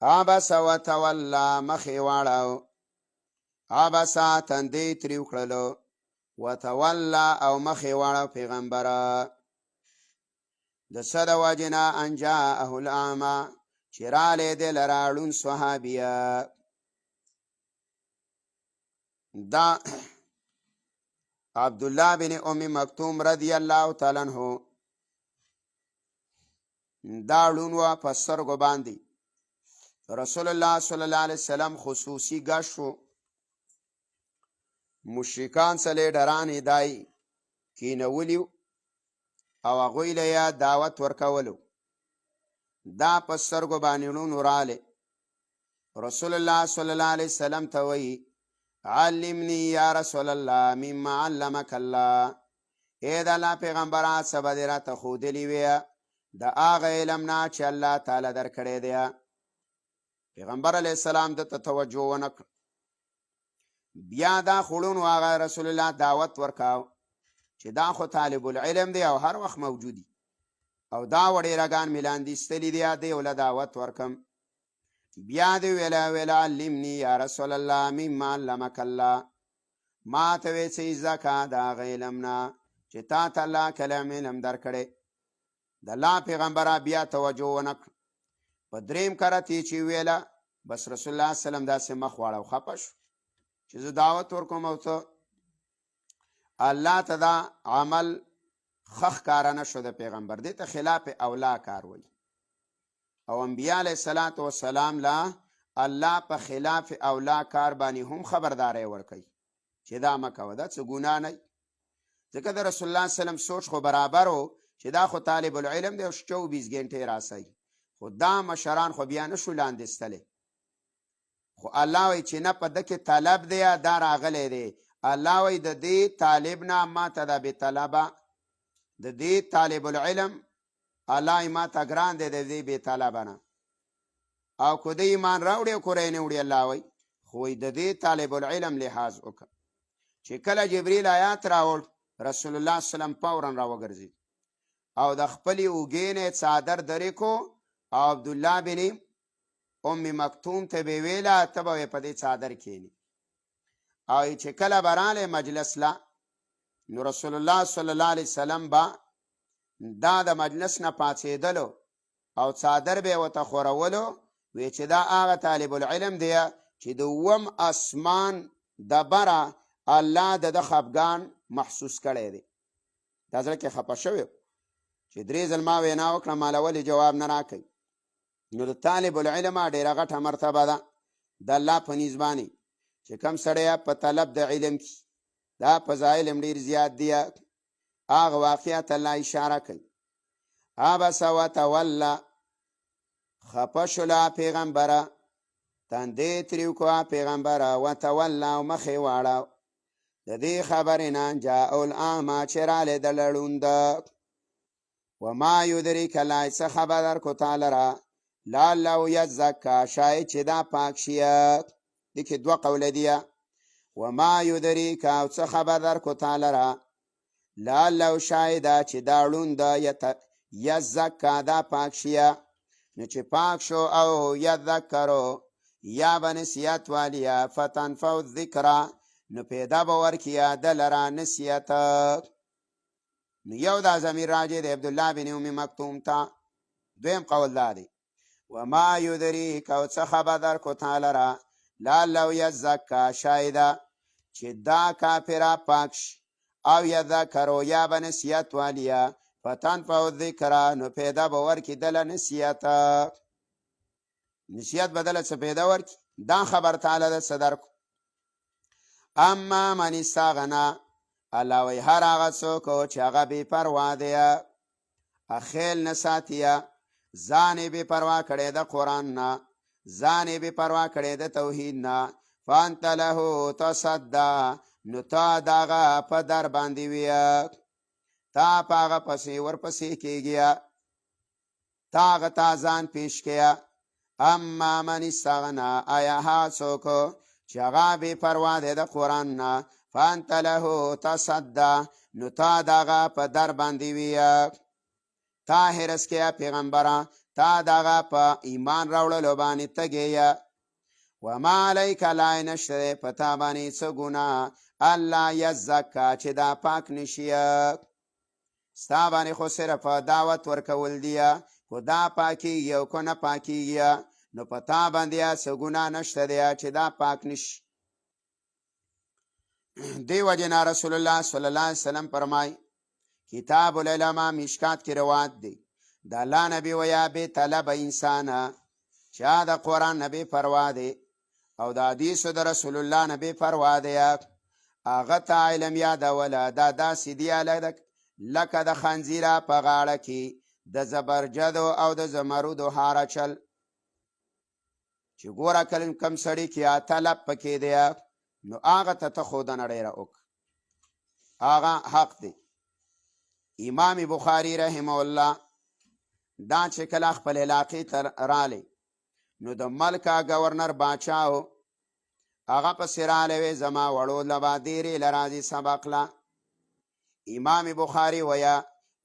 عبس وتولى مخې واړو، عبس تندې تریو کړلو، وتولى او مخې واړو پیغمبره د څه د وجې نه ان جاءه الاعمى چې رالی دی لره ړوند صحابیه. دا عبدالله بن ام مکتوم رضی الله تعالی عنہ دا ړوند و په سترګو باندې رسول الله صلی الله علیه وسلم خصوصي گشو مشرکان سره ډرانې دای کینولیو او هغوی له دعوت ورکولو. دا په سترګو باندې ړوند رالی. رسول الله صلی الله علیه وسلم ته وایي علمنی یا رسول الله مما علمک الله، ای د الله پیغمبره څه به دې راته ښودلي وی د هغه علم نه چې الله تعالی درکړی دی. پیغمبر علیه السلام دته توجه ونه کړ. بیا دا خړون هغه رسول الله دعوت ورکاو چې دا خو طالب العلم دی او هر وخت موجودي او دا وړې رګان میلاندې ستلي دی دی ولا دعوت ورکم. بیا دی ویلا علمنی یا رسول الله مما علمک الله، ما ته وی چې زکا دا علم نه چې تا ته الله کلام علم درکړی. د الله پیغمبره بیا توجه ونه کړ. په دریم کرتی چې ویله بس رسول الله سلام داسې مخ واړه او خپه شو چې زه دعوت ورکوم او ته الله ته دا عمل خخ کاره نه شو د پیغمبر، دې ته خلاف اولا کار وایي. او انبیاء علیه الصلاة والسلام لا الله په خلاف اولا کار باندې هم خبرداری ورکوي چې دا مه کوه، دا څه ګناه نه. ځکه د رسول الله سلام سوچ خو برابر و چې دا خو طالب العلم دی او 24 ګنټې راسي، خو دا مشران خو بیا نشو لاندې ستلی. خو الله وایي چې نه په ده کې طلب دی دا راغلی دی. الله وایي د دې طالب نه ما ته دا بې طلبه، د دې طالب العلم الله ما ته ګران دی د دې بې طلبه نه. او که د ایمان راوړي او که نه وړي الله وایي خو د دې طالب العلم لحاظ وکړه. چې کله جبریل آیات راوړ رسول الله سلام فورا راوګرځېد او د خپلې اوږې نه څادر درې کو او عبدالله بن ام مکتوم ته به ویله ته به په دې څادر کښېني. او چې کله به رالی مجلس لا نو رسول الله صلی الله علیه وسلم به دا د مجلس نه پاڅېدلو او څادر به یې ورته خورولو، وی چې دا هغه طالب العلم دی چې د اووم اسمان د بره الله د ده خفګان محسوس کړی دی. دا زړه کې خفه شوی چې 3 ځل ما وینا وکړه ماله ولې جواب نه راکوي. نو د طالب العلم ډېره غټه مرتبه ده د الله په نیز باندې چې کم سړی په طلب د علم کې دا فضایل هم ډېر زیات دي. هغه واقعیت الله اشاره کوي. عبس وتولى خفه شوله پیغمبره، تندې تریو کړه پیغمبره، وتولى او مخې واړه د دې خبرې نه جاءه الاعمى چې رالی د ړوند. وما یدریک لا څه خبر درکړو تا لره لعله یزکا شاید چې دا پاک شي. دې کې 2 قوله دي. وما یدریک او څه خبر درکړو تا لره لعله شاید چې دا ړوند یزکا دا پاک شي. نو چې پاک شو او یذکرو یا به نصیحت والیا فتنفع الذکرى نو پیدا به ورکړي د لره نصیحت. نو یو دا ضمیر راجع د عبدالله بن ام مکتوم ته. دویم قول دا دی وما یدریک او څه خبر در کو تعالی را لعله یزکا شایده چې دا کافره پاک شي او یذکرو یا به نصیحت والیا فتنفع الذکر نو پیدا به ورکړي دله نصیحت به دله څه پیدا ورکړي. دا خبر تعالی د څه درکو. اما من استغنا الله وی هر هغه څوک چې هغه بې پروا دی اخیل نه ساتي ځان یې بې پروا کړی د قرآن نه ځان یې بې پروا کړی د توحید نه فانت له تصدی نو تا د هغه په در باندې ویه تا په هغه پسې ورپسې کېږي تا هغه ته ځان پیش کړه. اما من استغنا آیا هغه څوک چې هغه بې پروا دی د قرآن نه فانت له تصدی نو تا د هغه په در باندې ویه تا حرس کیا پیغمبره تا داغه په ایمان راوړلو باندې تګیه وما علیک لا نشته پتا باندې څه ګناه الله یزکا چې دا پاک نشیه ستا باندې خو صرف دعوت ورکول دیه کو دا پاکیږي او کو نه پاکیږي نو پتا باندې څه ګناه نشته دی چې دا پاک نشي. دی وجنا رسول الله صلی الله علیه وسلم فرمای کتاب العلماء مشکات کی روایت دی د الله نبی ویا به طلب انسان چا د قرآن نبی پروا دی او د حدیث د رسول الله نبی پروا دی هغه ته علم یاد ولا دا سیدی لکه د خنزیره په غاړه کې د زبرجد او د زمرود هاره چل چې ګوره کم سړی کې طلب پکې دی نو هغه ته خودنه ډیره وک هغه حق دی. امام بخاری رحمه الله دا چې کله خپل علاقې ته رالی نو د ملکه گورنر باچاو هغه پسې رالی وی زما وړو لبا دیرې لراځي سبق لا. امام بخاری ویا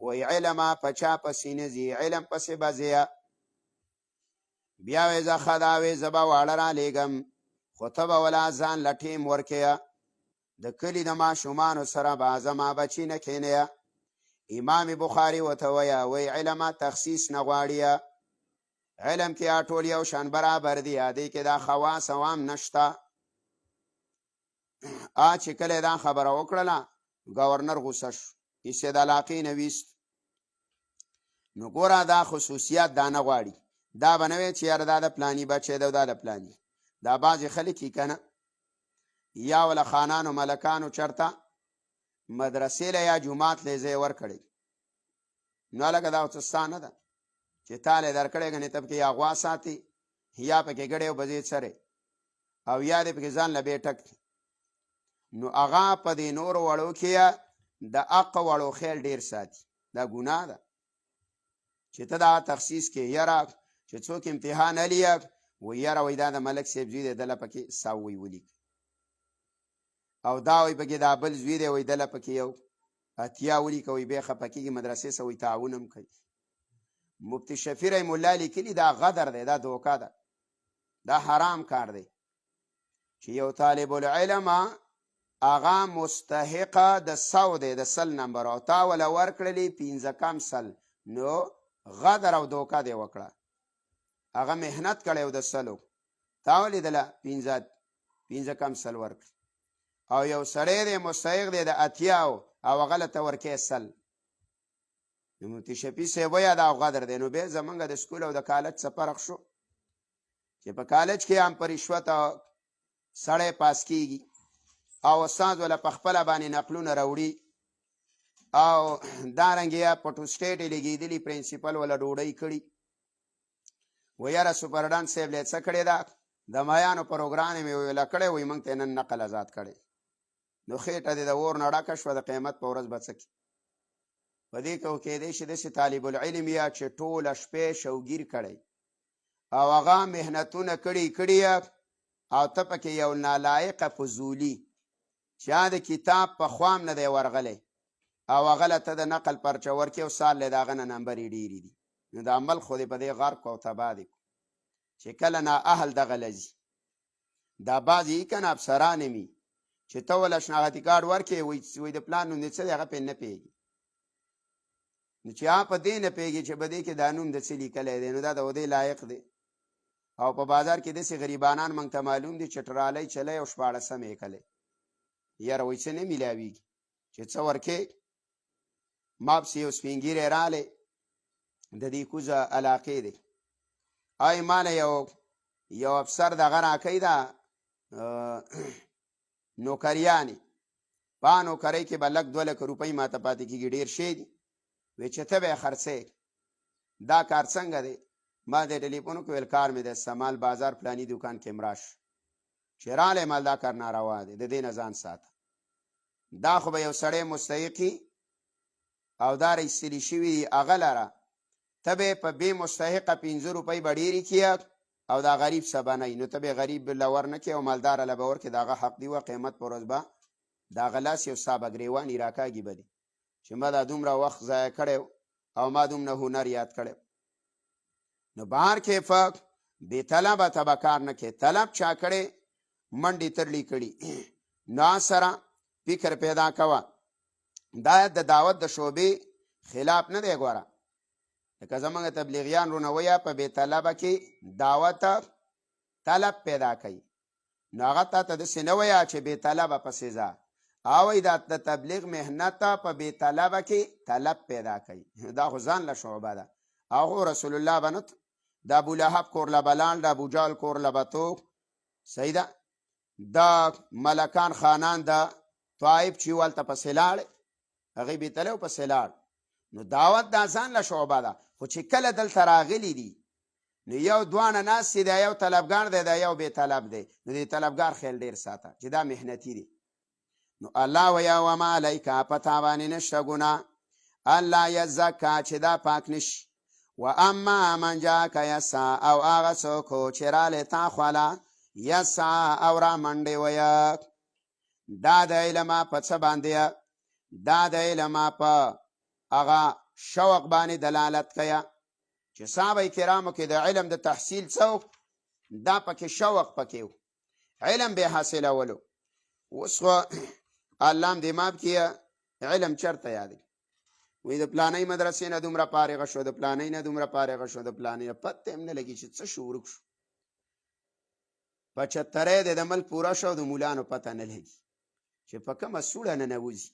وی علم پچا پسې نه ځي علم پسې به ځي بیا وی زه ښه دا وی زه به واړه رالیږم خو ته به ولا ځان له ټیم ورکې د کلي د ماشومانو سره به زما بچي نه کښېنې. امام بخاری ورته ویا وی علم تخصیص نه غواړي علم کې ټول یو شان برابر دی دی کې دا خواص عوام نشته. چې کله دا خبره وکړله گورنر غوسه شو یې د علاقې نه ویست. نو ګوره دا خصوصیات دا نه غواړي دا به نه وی چې یاره دا د پلاني بچی دی دا د پلاني دا بعضې خلک یې که نه یا وله خانانو ملکانو چرته مدرسې له یا جومات له ځای ورکړی نو هلکه دا څه ستا نه ده چې تا له درکړی ګنې ته پکې یا غوا ساتي یا پکې ګډې او بزې څرې او یا دې پکې ځان له بیټک نو هغه په دې نورو وړو کې د حق وړو خیال ډېر ساتي دا ګناه ده چې ته دا تخصیص کې یاره چې څوک امتحان الیه و یاره وایي دا د ملک صاحب زوی دی دله پکې ساوی ولیک او دا وایي پکې دا بل زوی دی وایي دله پکې یو اتیا ولیکه وایي بیا خفه کېږي مدرسې سه وایي تعاون هم کوي. مفتی شفیع رحم الله لیکلي دا غدر دی دا دوکه ده دا حرام کار دی چې یو طالب العلم هغه مستحقه د 100 دی د 100 نمبر او تا وله ورکړلې 15 کم سل نو غدر او دوکه دی وکړه هغه محنت کړی و د 100 تا ولیدله 15 کم سل ورکړي او یو سړی دی مستحق دی د اتیاو او هغه له ته ورکې 100 نو مفتي شفیع صاحب وایه دا غدر دی. نو بیا زمونږ د سکول او د کالج څه فرق شو چې په کالج کې هم په رشوت سړی پاس کېږي او استاد وله په خپله باندې نقلونه راوړي او دارنګې پټوسټیټ یې لګېدلي پرنسپل وله ډوډۍ کړي و یاره سپرډن صاحب له څه کړې ده د مایانو پروګرام یې ویله کړی وایي موږ ته نن نقل ازاد کړی نو خېټه دې د اور نه ډکه شوه د قیامت په ورځ به څه کړي په دې کې کېدی شي داسې طالب العلم یا چې ټوله شپې شوګیر کړی او هغه محنتونه کړي او ته پکې یو نالایقه فضولي چې د کتاب په خوام نه دی ورغلی او هغه له ته د نقل پرچه ورکړي او سال له د هغه نه نمبرې ډېرې دي نو د عمل خو دې په دې غرق او تباه دي چې کله نااهل دغه لځي دا بعضې یي که نه افسران مي چې ته وله شناختي کارډ ورکړې وایي د پلان نوم دې څه دی هغه پرې نه پوهېږي نو چې په دې نه پوهېږي چې په دې کې دا نوم د څه لیکلی دی نو دا د ودې لایق دی. او په بازار کې داسې غریبانان موږ ته معلوم دي چې ټرالی چلی او 14 یې کلی یاره وایي څه نه میلاویږي چې څه ورکې. ما پسې یو سپین ږیری رالی د دې کوزه علاقې دی آی ماله یو افسر دغه راکوي دا نوکریانې په نوکرۍ کې به لږ 2 لکه روپۍ ما ته پاتې کېږي ډېر شی دي. وی چې ته به یې خرڅې دا کار څنګه دی؟ ما د ټلیفون وکړ ویل کار مې د استعمال بازار پلاني دوکان کې مراش چې رالی مال دا کار ناروا دی د دې نه ځان ساته. دا خو به یو سړی مستحقي او دا رایستلي شوي دي هغه لره ته به په بې مستحقه 15 روپۍ به ډېرې کړي او دا غریب څه به نه نو ته به غریب له ور نه کړې او مالداره له به ورکړې د هغه حق دی و قیمت په ورځ به د هغه لاس یو سا به ګرېواني راکاږي به دي چې ما دا دومره وخت ضایع کړی او ما دومره هنر یاد کړی. نو بهر کیفه بې طلبه ته به کار نه کوې طلب چا کړی منډې ترلې کړي نو سره فکر پیدا کوه. دا د دعوت د شعبې خلاف نه دی. ګوره لکه زمونږ تبلیغیان رونه ویه په بې طلبه کې دعوت طلب پیدا کوي نو هغه تا ته داسې نه ویه چې بې طلبه پسې ځه او دا د تبلیغ محنت په بې طلبه کې طلب پیدا کوي. دا خو ځان له شعبه ده. هغو رسول الله بنت د ابولهب کور له به لاړ د ابوجهل کور له به توغ صحیح ده. دا ملکان خانان د طایب چې ولته پسې لاړې هغې بېطلب پسې لاړ نو دعوت دا ځان له شعبه ده. خو چې کله دلته راغلي دي نو یو دوانه ناست دی یو طلبګار دی دا یو بې طلب دی نو د طلبګار خیال ډېر ساته چې دا محنتي دی. نو الله ویا وما علیکا په تا باندې نشته ګناه الله یزکا چې دا پاک نشي. و اما من جاک یسا او هغه څوک چې رالی تا خواله یسا او را منډې ویه دا د علمه په څه باندې دا د علمه په هغه شوق باندې دلالت کوي چې صحابه کرامو کې د علم د تحصیل څوک دا پکې شوق پکې علم به حاصلولو. اوس خو الله هم دې ماب کړي علم چېرته یادوي وایي د پلانۍ مدرسې نه دومره فارغه شو د پلانۍ نه دومره فارغه شو د پلانۍ نه پته هم نه لګي چې څه شو ورک شو. 75 د ملک پوره شو د مولانو پته نه لګي چې په کومه سوړه ننوځي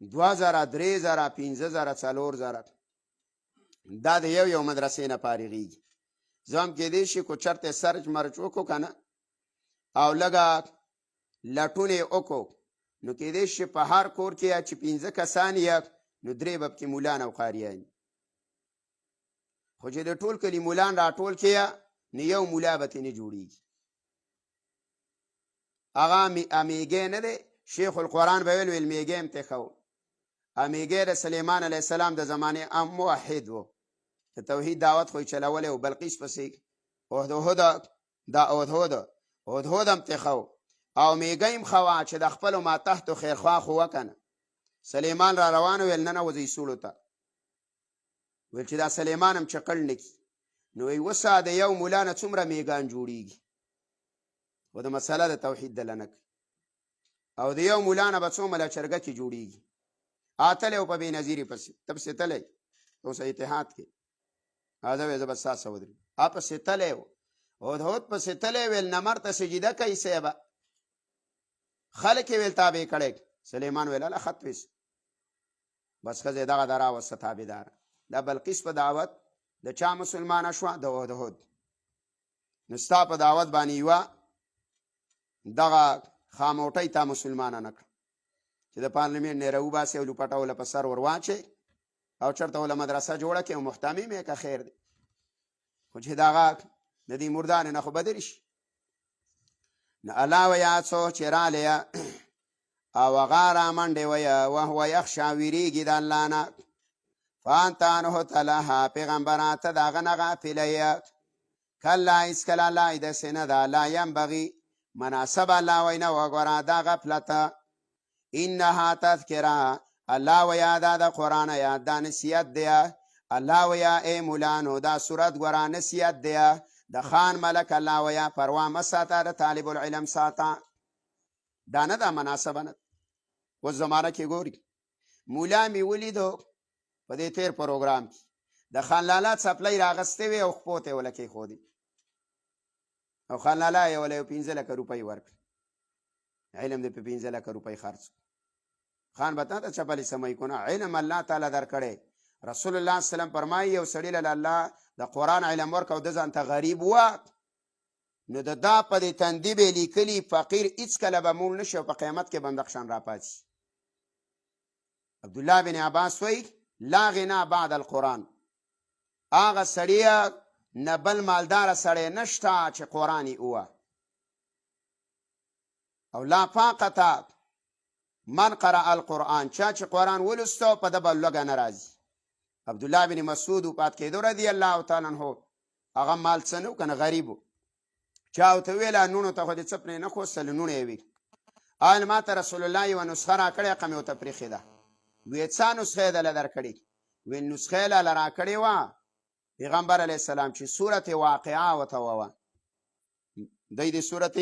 2000 3000 5000 4000 دا د یو مدرسې نه فارغېږي. زه هم کېدی شي کو چېرته سرچ مرچ وکړو که نه او لږه لټون یې وکړو نو کېدی شي په هر کور کې چې 15 کسان یې نو 3 به پکې مولان او قاریان خو چې د ټول کلي مولان راټول کړي نو یو مولا به ترې نه جوړېږي. هغه امیږی نه دی شیخ القرآن به ویل میږی هم تېښو امیږی د سلیمان علیه السلام د زمانې موحد و د توحید دعوت خو یې چلولی و بلقیس پسې هدهد هم تېښو او میږی هم ښه وه چې د خپلو ماتحتو خیرخوا خو وکنه سلیمان را روان ویل نه وځئ سوړو ته ویل چې دا سلیمان هم چقل نه کي نو وی وسه د یو مولا نه څومره میږان جوړېږي و د مسله د توحید دله نه کوي او د یو مولا نه به څومره چرګه کې جوړېږي آتلی و په بېنظیرې پسې ته پسې تلی اوس اتحاد کې هذا وی زه به ستا څه ودرېږم پسې تلی و هدهد پسې تلی ویل نمر ته سجده کوي صیبه خلک یې ویل تابع کړی سلیمان ویل الله خط ویس بس ښځې دغه د راوسته تابعداره دا بلقیس په دعوت د چا مسلمانه شوه د هدهد نو ستا په دعوت باندې یوه دغه خاموټۍ تا مسلمانه نه کړه چې د پارلمنټ نه یې راوباسې او لوپټه وله په سر ور واچې او چېرته وله مدرسه جوړه کړې او محتمم یې که خیر دی خو چې دغه د دې مردانې نه خو بدرې شي. نو الله ویه څو چې رالیه او هغه را منډې ویه وهو یخشا ویرېږي د الله نه فانت عنه تلها پیغمبره ته د هغه نه غافله یې کله هېڅکله لا یې داسې نه ده لا ینبغي مناسب الله وینا وګوره دا غفلته انها تذکره الله ویا دا د قرآن یا دا نصیحت دی الله ویا ای مولانو دا صورت ګوره نصیحت دی د خان ملک الله ویا پروا مه ساته د طالب العلم ساته دا نه ده مناسبه نه اوس زمانه کې ګوري مولا مې ولیدو په دې تیر پروګرام کې د خان لالا څپلۍ راغستې وې او خپو ته یې وله کېښودې او خان لالا یې وله یو 15 لکه روپۍ ورکړې علم دې په 15 لکه روپۍ خرڅ خان به تا ته چپلې سموي کنه علم الله تعالی درکړی رسول الله صلی الله علیه وسلم فرمایي یو سړي له الله د قرآن علم ورکړ او د ځان ته غریب وه نو د دا په دې تندي به یې لیکلي فقیر هېڅکله به موړ نه شي او په قیامت کې به هم دقشان راپاڅي عبدالله بن عباس وایي لا غنا بعد القرآن هغه سړی نه بل مالداره سړی نشته چې قرآن یې ووه او لا فاقته من قرأ القرآن چا چې قرآن ولسته په ده به لوږه نه راځي عبدالله بن مسعود وفات کېدو رضی الله تعالی عنه هغه مال څه نه و که نه غریب و چا ورته ویله نونو ته خو دې څه پرې نه خوستله نونه یې وي آل ما ته رسول الله یوه نسخه راکړې هغه مې ورته پرېښې ده ویې څه نسخه یې دله درکړې ویل نسخه یې لاله راکړې وه پیغمبر علیه السلام چې صورت واقعه ورته ووه دی د صورت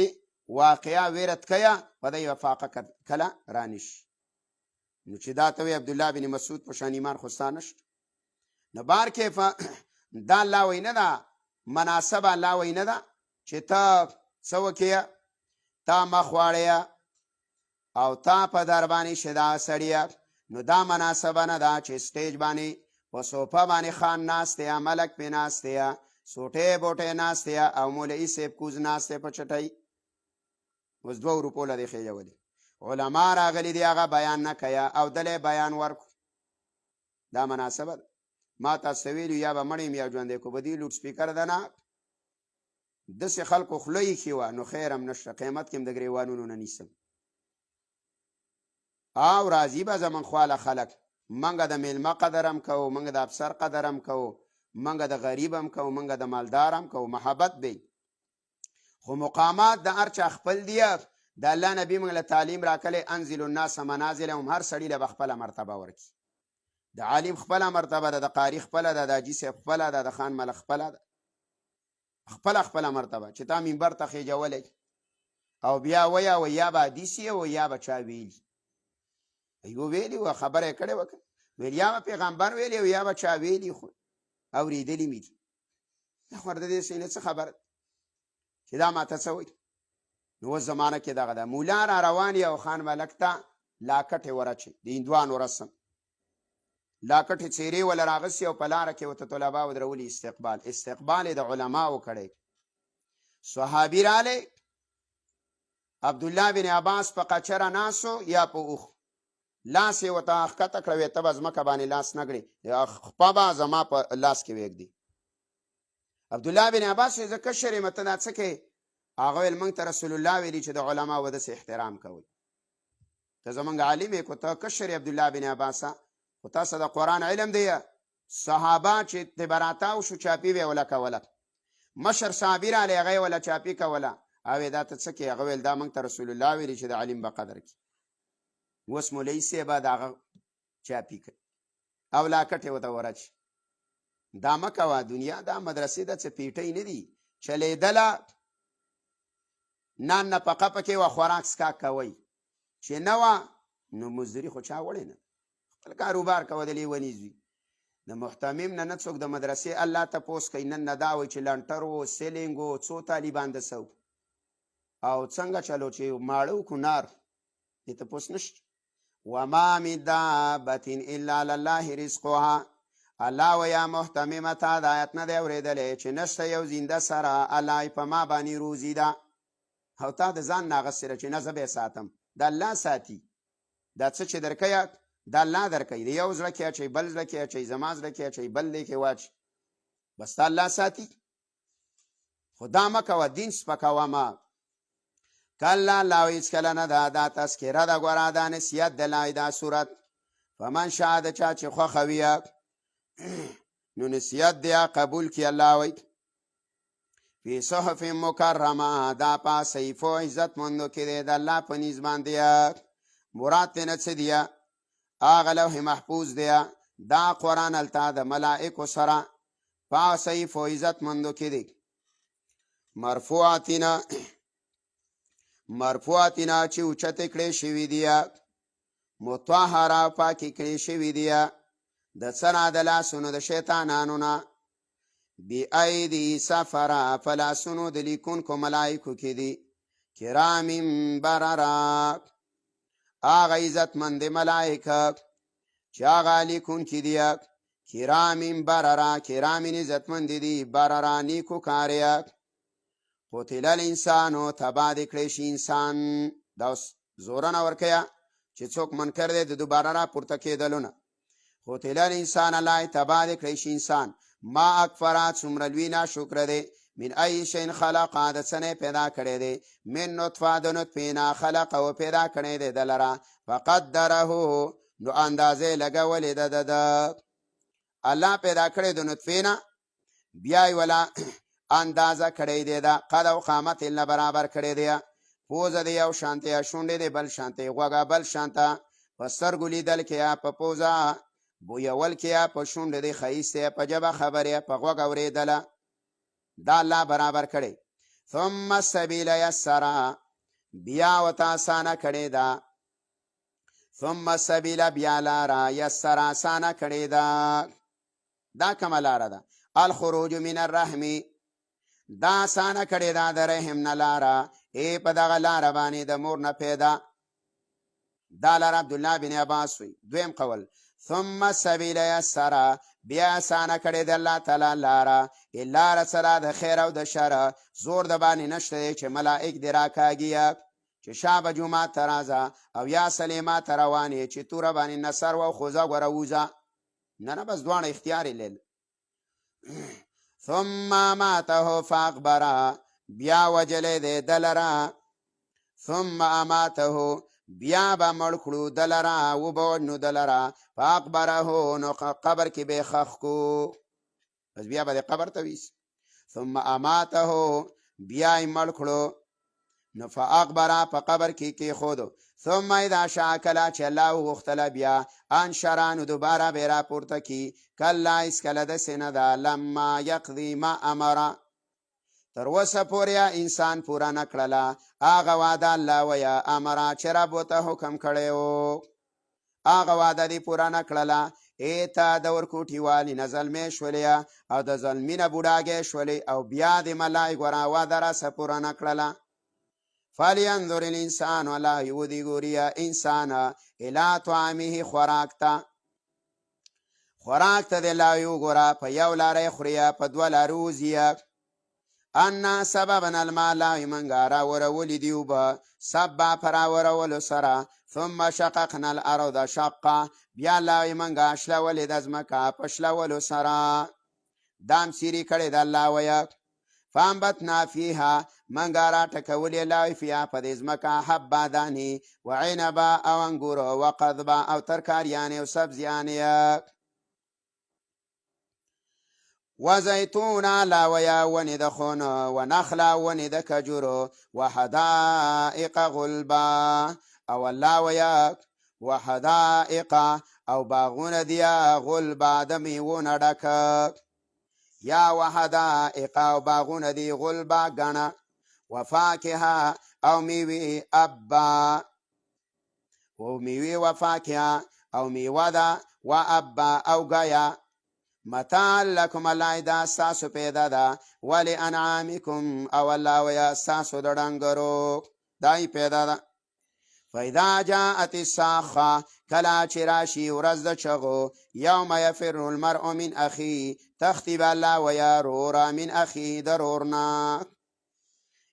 واقعه ویرت کیا په دی وفاقه کله رانشي نو چې دا ته وی عبدالله بن مسعود په شان ایمان خو ستا نشته نو بار کیفه دا الله وی نه ده مناسبه الله وی نه ده چې ته څه وکړې تا مخ واړې او تا په در باندې شه دا سړیه نو دا مناسبه نه ده چې سټیج باندې په صوفه باندې خان ناست یا ملک پې ناست یا سوټې بوټې ناست یا او مولوي صاحب کوز ناست په چټۍ اوس 2 روپو له دې خېژولې علما راغلي دي هغه بیان نه کوي او دلې بیان ورکو دا مناسبه ده ما تاسو ویلو یا به مړ یم یا ژوندی کو به دې لوډ سپیکر ده نه داسې خلکو خوله ایښې وه نو خیر هم نشته قیمت کې هم د ګریوانونو نه نیسم او راځي به زمونږ خواله خلک منګه د میلمه قدر هم کوو منګه د افسر قدر هم کوو منګه د غریب هم کوو منګه د مالدار هم کوو محبت به خو مقامات د هر چا خپل دي د الله نبي موږ له تعلیم راکلی انزل الناس منازلهم هر سړي له به خپله مرتبه ورکړي د عالم خپله مرتبه ده د قاري خپله ده د حاجي صاحب خپله ده د خان ملک خپله ده خپله مرتبه چې تا منبر ته خېجولی او بیا ویه یا به حدیث یې و یا به چا ویلي یو ویلي وه خبره یې کړې وکړه ویل یا به پیغمبر ویلي و یا به چا ویلي خو اورېدلي مې دي خو د دې سینې څه خبره ده چې دا ماته څه وایي نو اوس زمانه کې دغه ده مولا را روان یې او خان ملک ته لاکټې ورچې د هندوانو رسم لاکټې څیرې وله راغستې او په لاره کې ورته طلبا ودرولي استقبال یې د علماو کړی صحابي رالی عبدالله بن عباس په قچره ناسو یا په اوښ لاس یې ورته ښکته کړه ویې ته به ځمکه باندې لاس نه کړې خپه به زما په لاس کې ویږدي عبدالله بن عباس ویل زه کشر یم ته دا څه کوې هغه ویل موږ ته رسول الله ویلي چې د علماو داسې احترام کوئ ته زمونږ عالم یې کو ته کشر یې عبدالله بن عباسه خو تاسو د قرآن علم دی صحابه چې تبراتاو شو چاپي به یې وله کوله مشر صحابي رالی هغه یې وله چاپي کوله او یې دا ته څه کوې هغه ویل دا موږ ته رسول الله ویلي چې د علم به قدر کړي اوس مولوي صاحبه د هغه چاپي کوي او لاکټ یې ورته ورچي دا مه کوه دنیا دا مدرسې ده څه پیټۍ نه دي چلېدله نان نفقه پکې وه خوراک څښاک کوئ چې نه وه نو مزدوري خو چا وړې نه خپل کاروبار کوه د لیوني زوی د محتمم نه څوک د مدرسې الله تپوس کوي نن نه دا وایي چې لنټر و سیلینګ و څو طالبان د سو او څنګه چلو چې ماړه وکړو نار دې تپوس نشته وما من دابة الا لله رزقها الله ویا محتممه تا د آیت نه دی اورېدلی چې نشته یو زنده سره الله په ما باندې روزي ده او تا د ځان نه اغوستې چې نه زه به یې ساتم د الله ساتي دا څه چې درکوي د الله درکوي د یو زړه کې اچوي بل زړه کې اچوي زما زړه کې اچوي بل دی کې واچي بس تا الله ساتي خو دا مه کوه دین سپکوه مه کله الله هېڅکله نه ده دا تذکره ده ګوره دا نصیحت د الله دا صورت فمن شاء د چا چې خوښه وي نو نصیحت دی قبول کړي الله وایي فی صحف مکرمه دا په صحیفو عزت مندو کې دی د الله په نیز باندې مراد ترې نه څه دی هغه لوح محفوظ دی دا قرآن هلته د ملائکو سره په صحیفو عزت مندو کې دی مرفوعاتینا چې اوچتې کړې شوي دي مطهره پاکې کړې شوي دي د څه نه د لاسونو د شیطانانو نه بأیدی سفره په لاسونو د لیکونکو ملایکو کې دي کرام بررا هغه عزتمند ملایکه چې هغه لیکونکي دي کرام بررا کرام عزتمند دي بررا نیکو کاریه قتل الانسانو تبا دې کړی شي انسان دا اوس زوره نه ورکویه چې څوک منکر دی د دوباره را پورته کېدلو نه قتل الانسان الله تبا دې کړی شي انسان ما اکفره څومره لوی ناشکره دی من ای شین خلقه د څه نه پیدا کړی دی من نطفه د نطفې نه خلقه و پیدا کړی دی د لره فقدره نو اندازې لګولې ده د الله پیدا کړی د نطفې نه بیا یې ولا اندازه کړی دی دا قد او قامت نه برابر کړی دی پوزه دی یو شانته شونډې دی بل شانته غوږه بل شانته په سترګو لیدل کې په پوزه بویول کې په شونډې دی ښایسته په ژبه خبرې په غوږ اورېدله دا الله برابر کړی ثم السبیل یسره بیا ورته اسانه کړې ده ثم السبیل بیا لاره یسره اسانه کړې ده دا کومه لاره ده الخروج من الرحم دا اسانه کړې ده د رحم نه لاره په دغه لاره باندې د مور نه پیدا دا لاره عبدالله بن عباس وی دویم قول ثم السبیل یسره بیا اسانه کړې ده الله تعالی لاره لاره سره د خیر او د شر زور د باندې نشته چې ملائک دې راکاږي چې شابه جمعه ته راځه او یا سلیمه ته روانې چې توره باندې نصر و خوځه ګوره ووځه نه بس دواړه اختیار یې لیل ثم ماته فاقبره بیا وجلې دی د لره ثم اماته بیا به مړ کړو د لره وبوجنو د لره فاقبره نو قبر کې به خښ کو بس بیا به د قبر ته ویسي ثم اماته بیا یې مړ کړو نو فاقبره په قبر کې کېښودو ثم اذا شاء کله چې الله وغوښتله بیا انشره نو دوباره به راپورته کي کله هېڅکله داسې نه ده لما یقضي ما امره تر اوسه پورې انسان پوره نه کړله هغه وعده الله ویه امره چې رب ورته حکم کړی و هغه وعده دې پوره نه کړله ته د ورکوټي والي نه زلمې شولې او د زلمي نه بوډاګې شولې او بیا د ملایک ورا وعده راسه پوره نه کړله فلینظر الانسان الله یودی ګوریا انسان الی طعامه خوراک ته د لا یو ګوره په یو لاره خوریا په دوه لاره وځي انا سببنا الماء لا منګه راورولې دي اوبه سبا په راورولو سره ثم شققنا الارض شقا بیا لا منګه شلولې د ځمکه په شلولو سره دام سیری کړی د الله ویه فانبتنا فيها منګه راټکولې لا فيها په دې ځمکه حبه دانې وعنبه او انګور وقضبه او ترکاریانې او سبزیانې وزیتون لاویا ونې د خون ونخله ونې د کجورو وحدائق غلبا او لاویا وحدائق او باغونه دیا غلبا د میوو نه ډک یا وحدائق او باغونه دی غلبا ګڼه وفاکهه او میوې ابا او میوې وفاکهه او میوه ده و ابا او ګیا متاع لکم الله دا ستاسو پیدا ده ولانعامکم او الله ویا ستاسو د ډنګرو دای پیدا ده فاذا جاءت الصاخه کله چې راشي ورځ د چغو یوم یفر المرء من اخی تختی به الله ویا رورا من اخی درورنا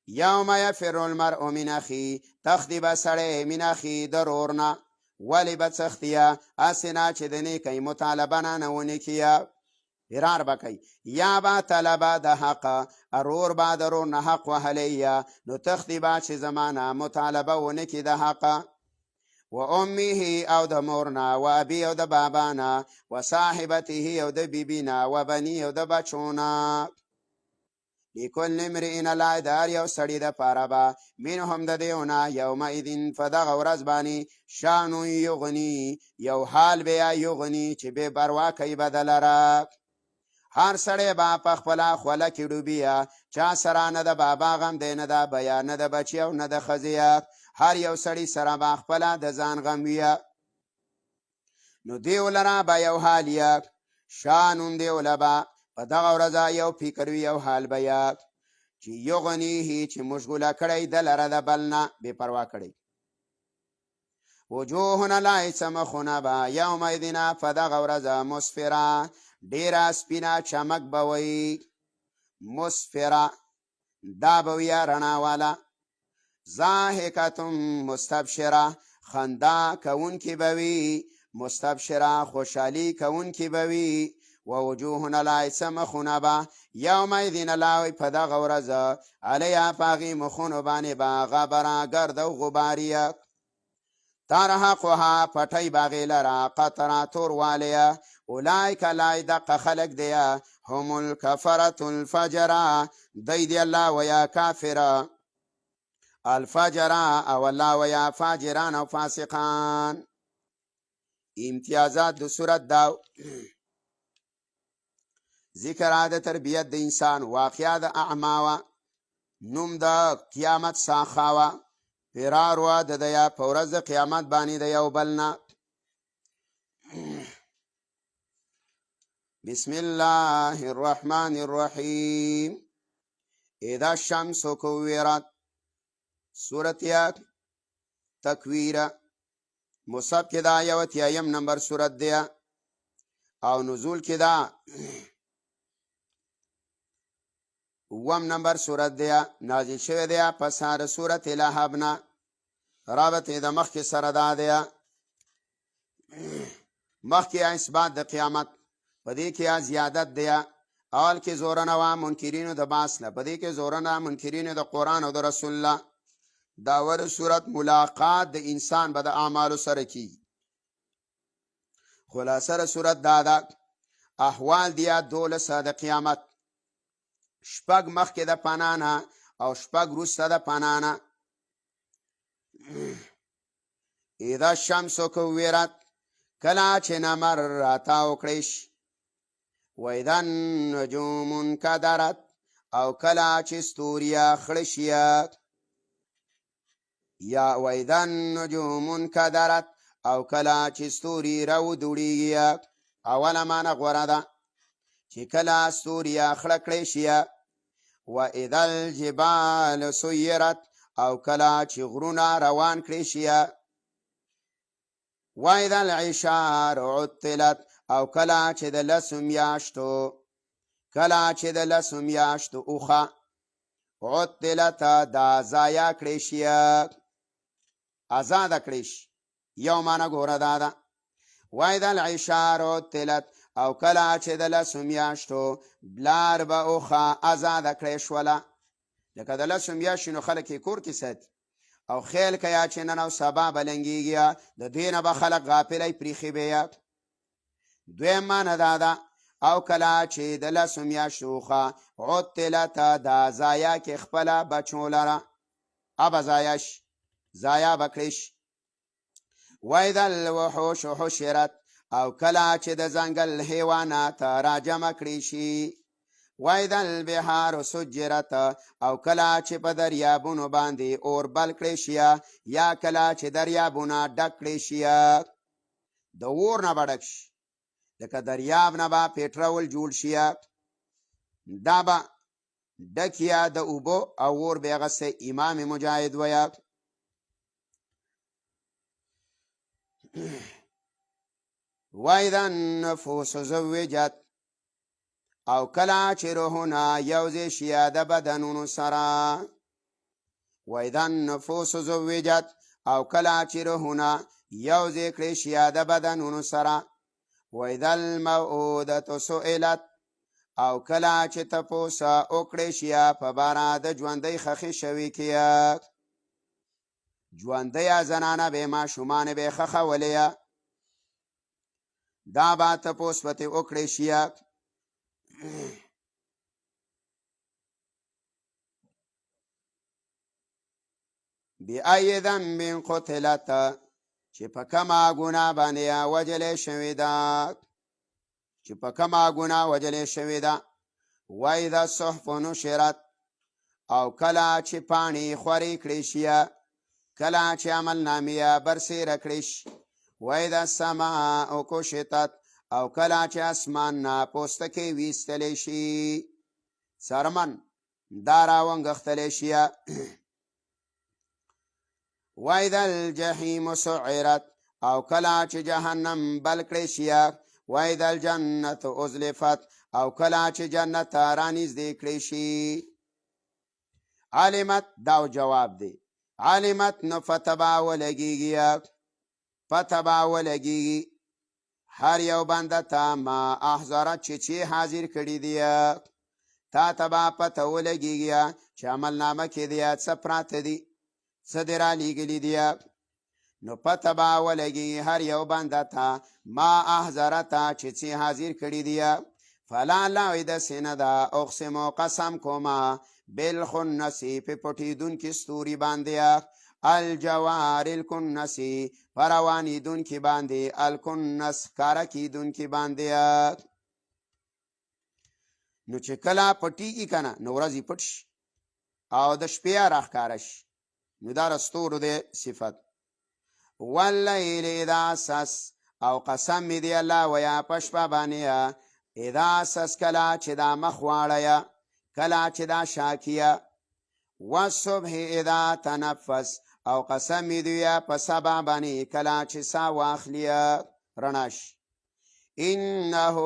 یوم یفر المرء من اخی تختی به سړی من اخی درورنا ولی به تختیا اسنا چې د نیکۍ مطالبه نه ونه کیه فرار بکی یا با طلبه د حق ارور با درور نه حق وهلیه نو تختی با چې زمانه مطالبه ونه کی د حق و امه او د مورنا و ابي او د بابانا و صاحبته او د بیبینا و بني او د بچونا لكل امرئ لا دار یو سړی د پاره با منهم د دیونا یومئذ فدغ ورځ باندې شان یغنی یو حال بیا یغنی چې به بروا کوي بدلره هر سړی با په خپله خوله کې ډوبیه چا سره نه د بابا غم دی نه د بیا نه د بچي او نه د ښځې هر یو سړی سره با خپله د ځان غم ویه نو دیو لرا به یو حال یک شانون دیو لبا په دغه ورځ یو فکر وي یو حال به یک چې یغنیه چې مشغوله کړی د لره د بل نه بې پروا کړی وجوهنا لایس مخونه به یومئذ په دغه ورځ مسفره ډیره سپینه چمک به وي مسفره دا به وي رڼا والا ضاحکة مستبشره خندا کوونکې به وي مستبشره خوشحالي کوونکې به وي ووجوهنا لایسه مخونه به یومئذ لاوی په دغه ورځ علیها په هغې مخونو باندې به غبره ګرد او غباریه ترهقها پټۍ به هغې لره قطره توروالیه اولئک لای دقه خلک دیه هم الکفرة الفجره دی دی الله ویا کافره الفجره او الله ویا فاجران او فاسقان امتیازات د صورت دا ذکر د تربیت د انسان واقعه د اعماوه نوم د قیامت ساخاوه فرار و د دیا په ورځ د قیامت باندې د یو بل نه بسم الله الرحمن الرحیم اذا الشمس كورت سورت یا تکویر مصحف کې دا یو اتیایم نمبر سورت دی او نزول کې دا اوم نمبر سورت دی نازل شوی دی په ساره سورت لهب نه رابط د مخکې سره دا دی مخکې اثبات د قیامت په دې کې زیادت دی اول کې زورنه وا منکرینو د باس نه په دې کې زورنه منکرینو د قرآن او د رسول الله دا ور صورت ملاقات د انسان به د اعمالو سره کی خلاصه صورت دا احوال دی دولسه د قیامت شپږ مخکې د پنانه او شپږ وروسته د پنانه اذا الشمس كورت کله چې نمر راتاو کړی شي واذا النجوم انکدرت او کله چې ستوري خړ شي یا واذا النجوم انکدرت او کله چې ستوري راودوړي اوله معنی غوره ده چې کله ستوري خړ کړی شي واذا الجبال سيرت او کله چې غرونه روان کړی شي واذا العشار عطلت او کله چې د لسو میاشتو اوخه عطلت دا ضایع کړی شي آزاده کړی شي یو معنی ګوره دا ده واذا العشار عطلت او کله چې د لسو میاشتو بلار به اوخه آزاده کړی شوله لکه د لسو میاشتو نو خلک یې کور کې ساتي او خیل که یا چې نن او سبا به لنګېږي د دوی نه به خلک غافلی پریښې به دویم معنی دا ده او کله چې د لسو میاشتو اوخه عطلت دا ضایع کې خپله بچو لره ابه ضایع شي ضایع به کړی شي واذا الوحوش حشرت او کله چې د ځنګل حیوانات راجمع کړی شي واذا البحار سجرت او کله چې په دریابونو باندې اور بل کړی شي یا کله چې دریابونه ډک کړی شي د اور نه به ډک شي لکه دریاب نه به پټرول جوړ شي دا به ډک یا د اوبو او اور به هغسې امام مجاهد ویا واذا النفوس زوجت او کله چې روحونه یوځای شي د بدنونو سره واذا النفوس زوجت او کله چې روحونه یوځای کړی شي د بدنونو سره واذا الموءودة سئلت او کله چې تپوس وکړی شي په باره د ژوندۍ خښې شوي کې ژوندۍ زنانه به ماشومان به خښولې دا به تپوس پتې وکړی شي بأي ذنب قتلت چې په کومه ګناه باندې وجلې شوې ده واذا الصحف نشرت او کله چې پاڼې خورې کړی شي کله چې عمل نامې برسېره کړی شي واذا السماء کشطت او کله چې اسمان نه پوستکی ویستلی شي څرمن دا راونغښتلی شي واذا الجحیم سعرت او کله چې جهنم بل کړی شي واذا الجنة ازلفت او کله چې جنت رانږدې کړی شي علمت دا جواب دی علمت نو فتبا ولګیږي فتبا ولګیږي هر یو بنده ته ما احضرت چې حاضر کړي دی تا تبا پته ولګیږي چې عمل نامه کې دی څه پراته دي څه دې را لیږلي دي نو پته به ولګي هر یو بنده ته ما احضرت چې حاضر کړي دي فلا لا داسې نه ده اقسم قسم کومه بالخنس په پټېدونکي ستوري باندې الجوار الکنس په روانېدونکي باندې الکنس ښکاره کېدونکي باندې نو چې کله پټېږي که نه نو ورځې پټ شي او د شپې راښکاره شي نو دا ستورو دی صفت واللیل اذا عسعس او قسم می دی الله ویا په شپه باندې اذا عسعس کله چې دا مخ واړی کله چې دا شاکیه والصبح اذا تنفس او قسم می دی په سبا باندې کله چې سا واخلي رڼا شي انه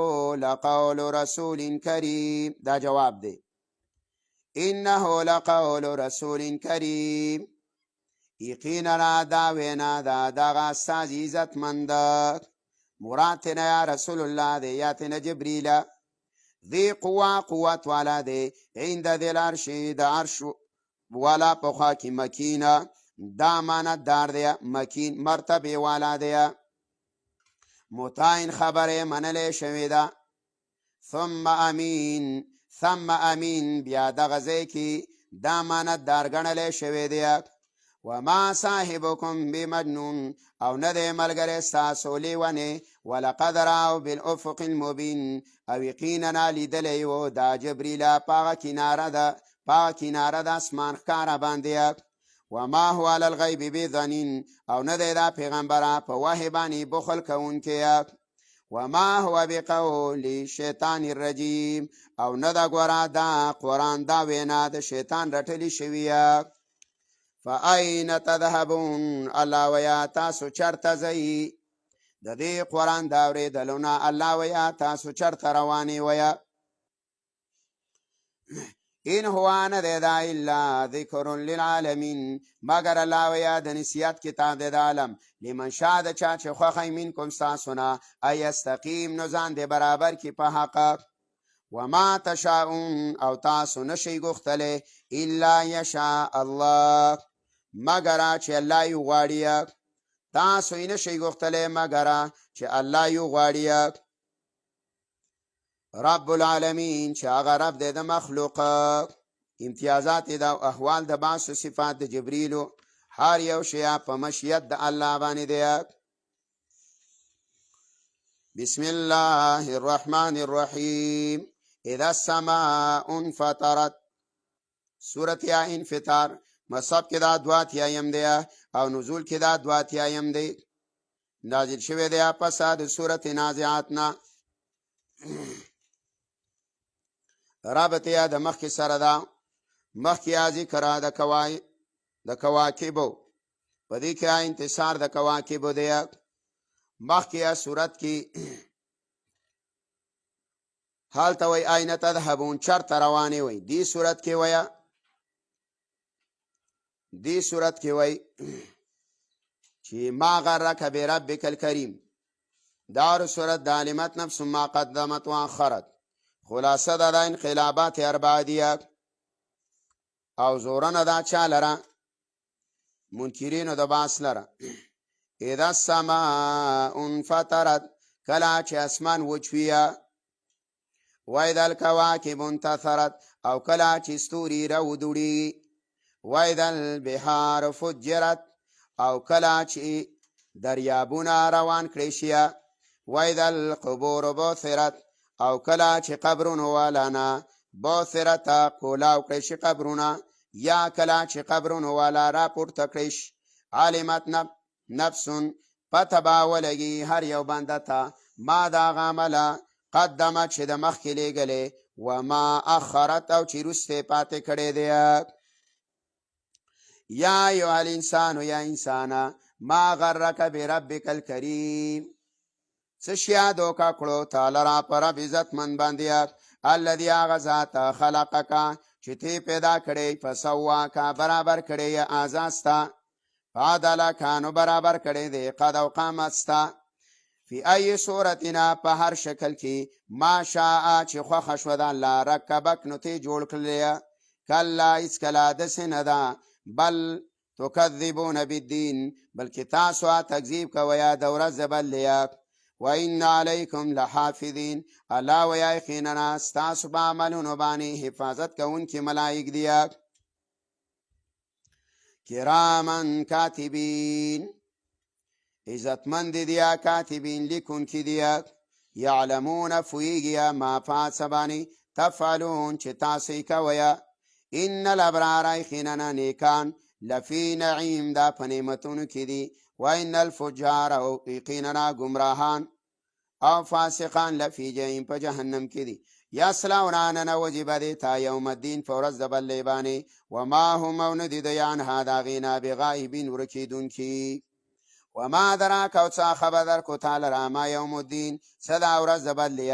لقول رسول کریم دا جواب دی انه لقول رسول کریم یقینا دا وینا دا دغه استاد عزتمند مراد تینا یا رسول الله دی یا تینا جبریل ذی قوت والا دی عند ذی العرش د عرش والا په خوا کې مکینه دا ماندار دی مکین مرتبه والا دی مطاعن خبره منلې شوې ده ثم امین بیا دغه ځای کې دا ماندار ګڼلی شوی دی وما صاحبكم بمجنون او نه دی ملګری ستاسو لیونی ولقد رأوا بالافق المبین او یقینا لیدلی و دا جبریل پاغه کناره د اسمان ښکاره باندې وما هو علی الغیب بظنین او نه دی دا پیغمبره په وحی باندې بخل کوونکی وما هو بقول شیطان الرجیم او نه دا ګوره دا قرآن دا وینا د شیطان رټلی شویه فاین تذهبون الله ویا تاسو چرته ځئ د دې قرآن د اورېدلو نه الله ویا تاسو چرته روانې ویا ان هو نه دی دا الا ذکر للعالمین مگر الله ویا د نصیحت کتاب دی د عالم لمن شاء د چا چې خوښی منکم ستاسو نه ایستقیم نو ځان دی برابر کړي په حق وما تشاءون او تاسو نشئ غوښتلی الا یشاء الله مگر چې الله یو غواړي تاسو یې نشئ غوښتلی مگر چې الله یو غواړي رب العالمین چې هغه رب دی د مخلوق امتیازات د احوال د بعضو صفات د جبریلو هر یو شی په مشیت د الله باندې دی بسم الله الرحمن الرحیم اذا السماء انفطرت سورت یا انفطار مصحف کې دا 2 دی او نزول کې دا 2 دی نازل شوی دی پس د سورت نازعات نه رابطه یا د مخکې سره ده مخکې ذکر د کواکبو په دې کې انتصار د کواکبو دی مخکې صورت کې حال ته وی اين تذهبون چرته روانې وی دې صورت کې وی چې ما غرک بربک الکریم دار صورت د علمت نفس ما قدمت واخرت خلاصه دا انقلابات اربعه او زورنه دا چا لره منکرینو د باس لره اذا السماء انفطرت کله چې اسمان وچویه واذا الكواكب انتثرت او کله چې ستوري راودوړي واذا البحار فجرت او کله چې دریابونه روان کړي شي واذا القبور بعثرت او کله چې قبرونو والا بعثرت کولاو کړي شي قبرونه یا کله چې قبرونو والا را پورته کړي شي علمت نفس پته به ولګي هر یو بنده ته ما د هغه عمله قدمت چې د مخکې لیږلې وما اخرت او چې وروسته پاتې کړی دی. یا ایها الانسان یا انسانه ما غرک بربک الکریم څه شیا دوکه کړو تعالی را په رب عزتمند باندې الذي هغه ذات خلقک چې تی پیدا کړی فسواک برابر کړی اعضا ستا فعدلک نو برابر کړی دی قد او قامت ستا فی ای صورتنا په هر شکل کې ما شاء چې خوښه شوه د الله رکبک نو تی جوړ کړلی کلا هېڅکله داسې نه ده بل تکذبون بالدین بلکې تاسو تکذیب کوئ د ورځ د بلې وان علیکم لحافظین الله وایي یقینا ستاسو په عملونو باندې حفاظت کوونکي ملائک دي کراما کاتبین عزتمند دي کاتبین لیکونکي دي یعلمون پوهیږي ما په څه باندې تفعلون چې تاسو یې کوئ ان الابرار یقینا نیکان لفی نعیم دا په نعمتونو کې دي و ان الفجار او یقینا گمراهان او فاسقان لفی جهنم په جهنم کې دي یصلونها ننوځي به دې ته یوم الدین په ورځ د بلې باندې وما هم او نه دي دوی عنها د هغې نه بغایبین ورکېدونکي وما ادراک او څه خبر درکړو تعالی را ما یوم الدین څه دا ورځ د بلې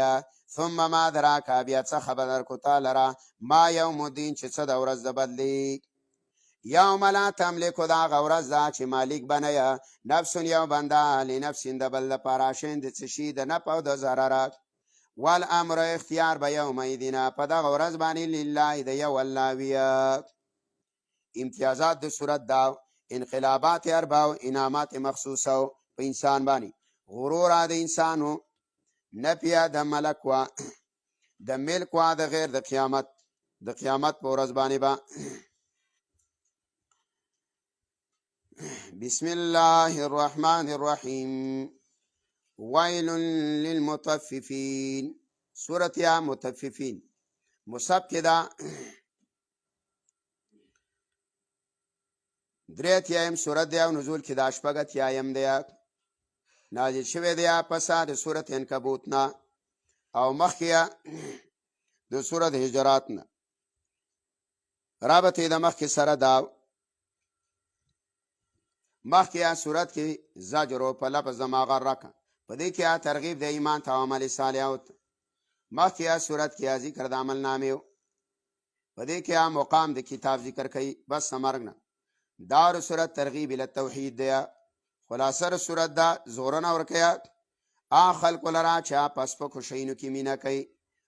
ثم ما ادراک بیا څه خبر درکړو تعالی را ما یوم الدین چې څه د ورځ د بلې یوم لا تملک دا هغه ورځ ده چې مالک بنه نفس یو بنده لنفس د بل لپاره شین د څه شي د نفع او د ضرر والامر اختیار به یومئذ په دغه ورځ باندې لله د یو الله وي امتیازات د صورت دا انقلابات اربع او انعامات مخصوصه په انسان باندې غرور د انسانو نفیا د ملک وا د ملک وا د غیر د قیامت په ورځ باندې با بسم الله الرحمن الرحیم ویل للمطففین سورت یا مطففین مصحف کې دا درې اتیایم سورت دی او نزول کې دا شپږ اتیایم دی نازل شوی دی پس د سورت عنکبوت نه او مخکې د سورت حجرات نه رابطه د مخکې سره دا مخکې سورت کې زجر په لفظ ما غرک په دې کې ترغیب د ایمان ته او عمل صالح مخکې سورت کې ذکر د عمل نامې په دې کې مقام د کتاب ذکر کوي بس مرګ نه دار سورت ترغیب ال توحید دی خلاصه سورت دا زورنا ورکیا خلق لرا چا پس په خوشینو کې مینا کوي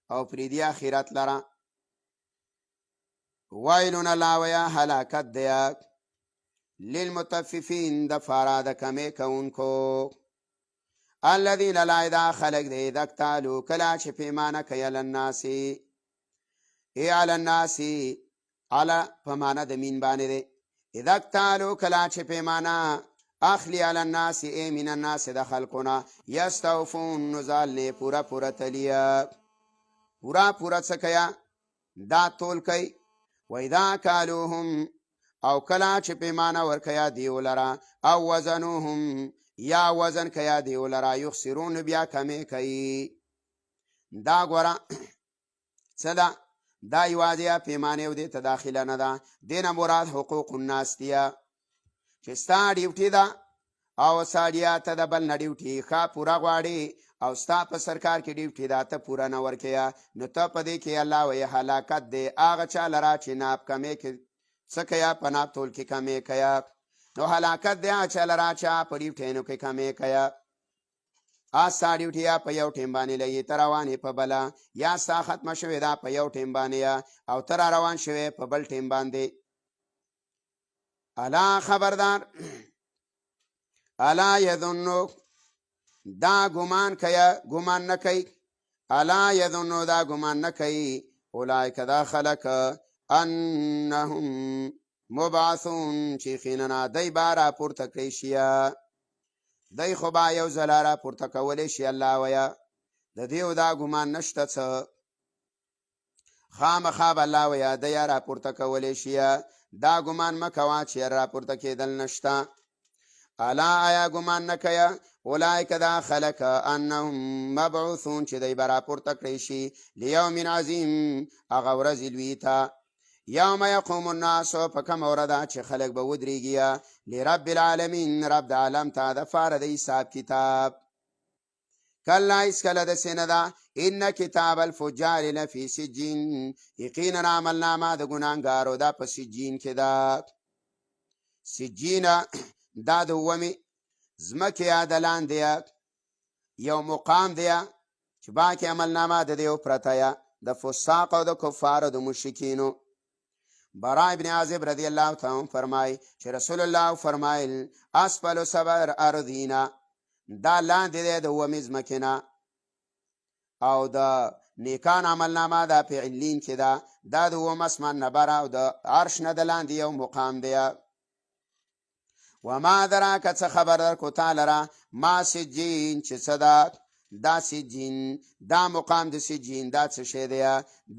او پریدي اخرت لرا وایلون لا ویا هلاکت دی للمطففین د فراد کمه کونکو الذين لا اذا خلق دي دکتالو کلا چې پیمانه کوي لناس ای علی الناس علی پیمانه د مين باندې دي اذا کتالو کلا چې پیمانه اخلی علی الناس ای من الناس د خلقنا یستوفون نزال نه پورا تلیا پورا څکیا دا تول کوي و اذا کالوهم او کلا چې پیمانه ورکیا دیو لرا او وزنوهم یا وزن کیا دیو لرا یخسرون بیا کمی کئی دا گورا صدا دا یوازیا پیمانه و دی تداخله ندا دین مراد حقوق الناس دیا چې ستا ډیوټي دا او ساړیا ته د بل نه ډیوټي ښه پورا غواړي او ستا په سرکار کې ډیوټي دا ته پورا نه ورکیا نو ته په دې کې الله وی هلاکت دی هغه چا لرا چې ناب کمی کې څه کیا په ناب تول کې کمی کیا نو هلاکت دی چې لرا چا په ډیوټینو کې کمی کیا ستا ډیوټي په یو ټیم باندې لګي ته روانې په بله یا ستا ختمه شوې ده په یو ټیم باندې او ته را روان شوې په بل ټیم باندې الا خبردار الا یظنو دا ګمان نه کوي الا یظنو دا ګمان نه کوي اولئک دا خلک انهم مبعثون چې خیننا دی بارا پورته کړی شي دی خو با یو ځل را پورته کولی شي الله ویا د دیو دا ګمان نشته څه خامخا به الله ویا دی را پورته کولی شي دا ګمان مه کوه چې را پورته کېدل نشته الا آیا ګمان نه کوه اولئک دا خلک انهم مبعوثون چې دی به راپورته کړی شي لیوم عظیم هغه ورځې لوی ته یوم یقوم الناس په کومه ورځ ده چې خلک به ودرېږي لرب العالمین رب د عالم ته دپاره د حساب کتاب کلا هیڅکله داسې نه ده ان کتاب الفجار لفی سجین یقینا عملنامه د ګناهګارو دا په سجین کې ده سجین دا د اومې ځمکې یا د لاندې یو مقام دی چې باقي عملنامه د دې پرته د فساق او د کفارو د مشرکینو برا ابن عازب رضی الله تعالی فرمای چې رسول الله فرمایل اسفل صبر ارضینا دا لاندې دی د اومې ځمکې نه او د نیکان عملنامه دا په علین کې ده دا د اوم اسمان نه بره او د عرش نه د لاندې یو مقام دی وما دراک څه خبر درکو تا لره ما سجین چې څه ده دا سجین دا مقام د سجین دا څه شی دی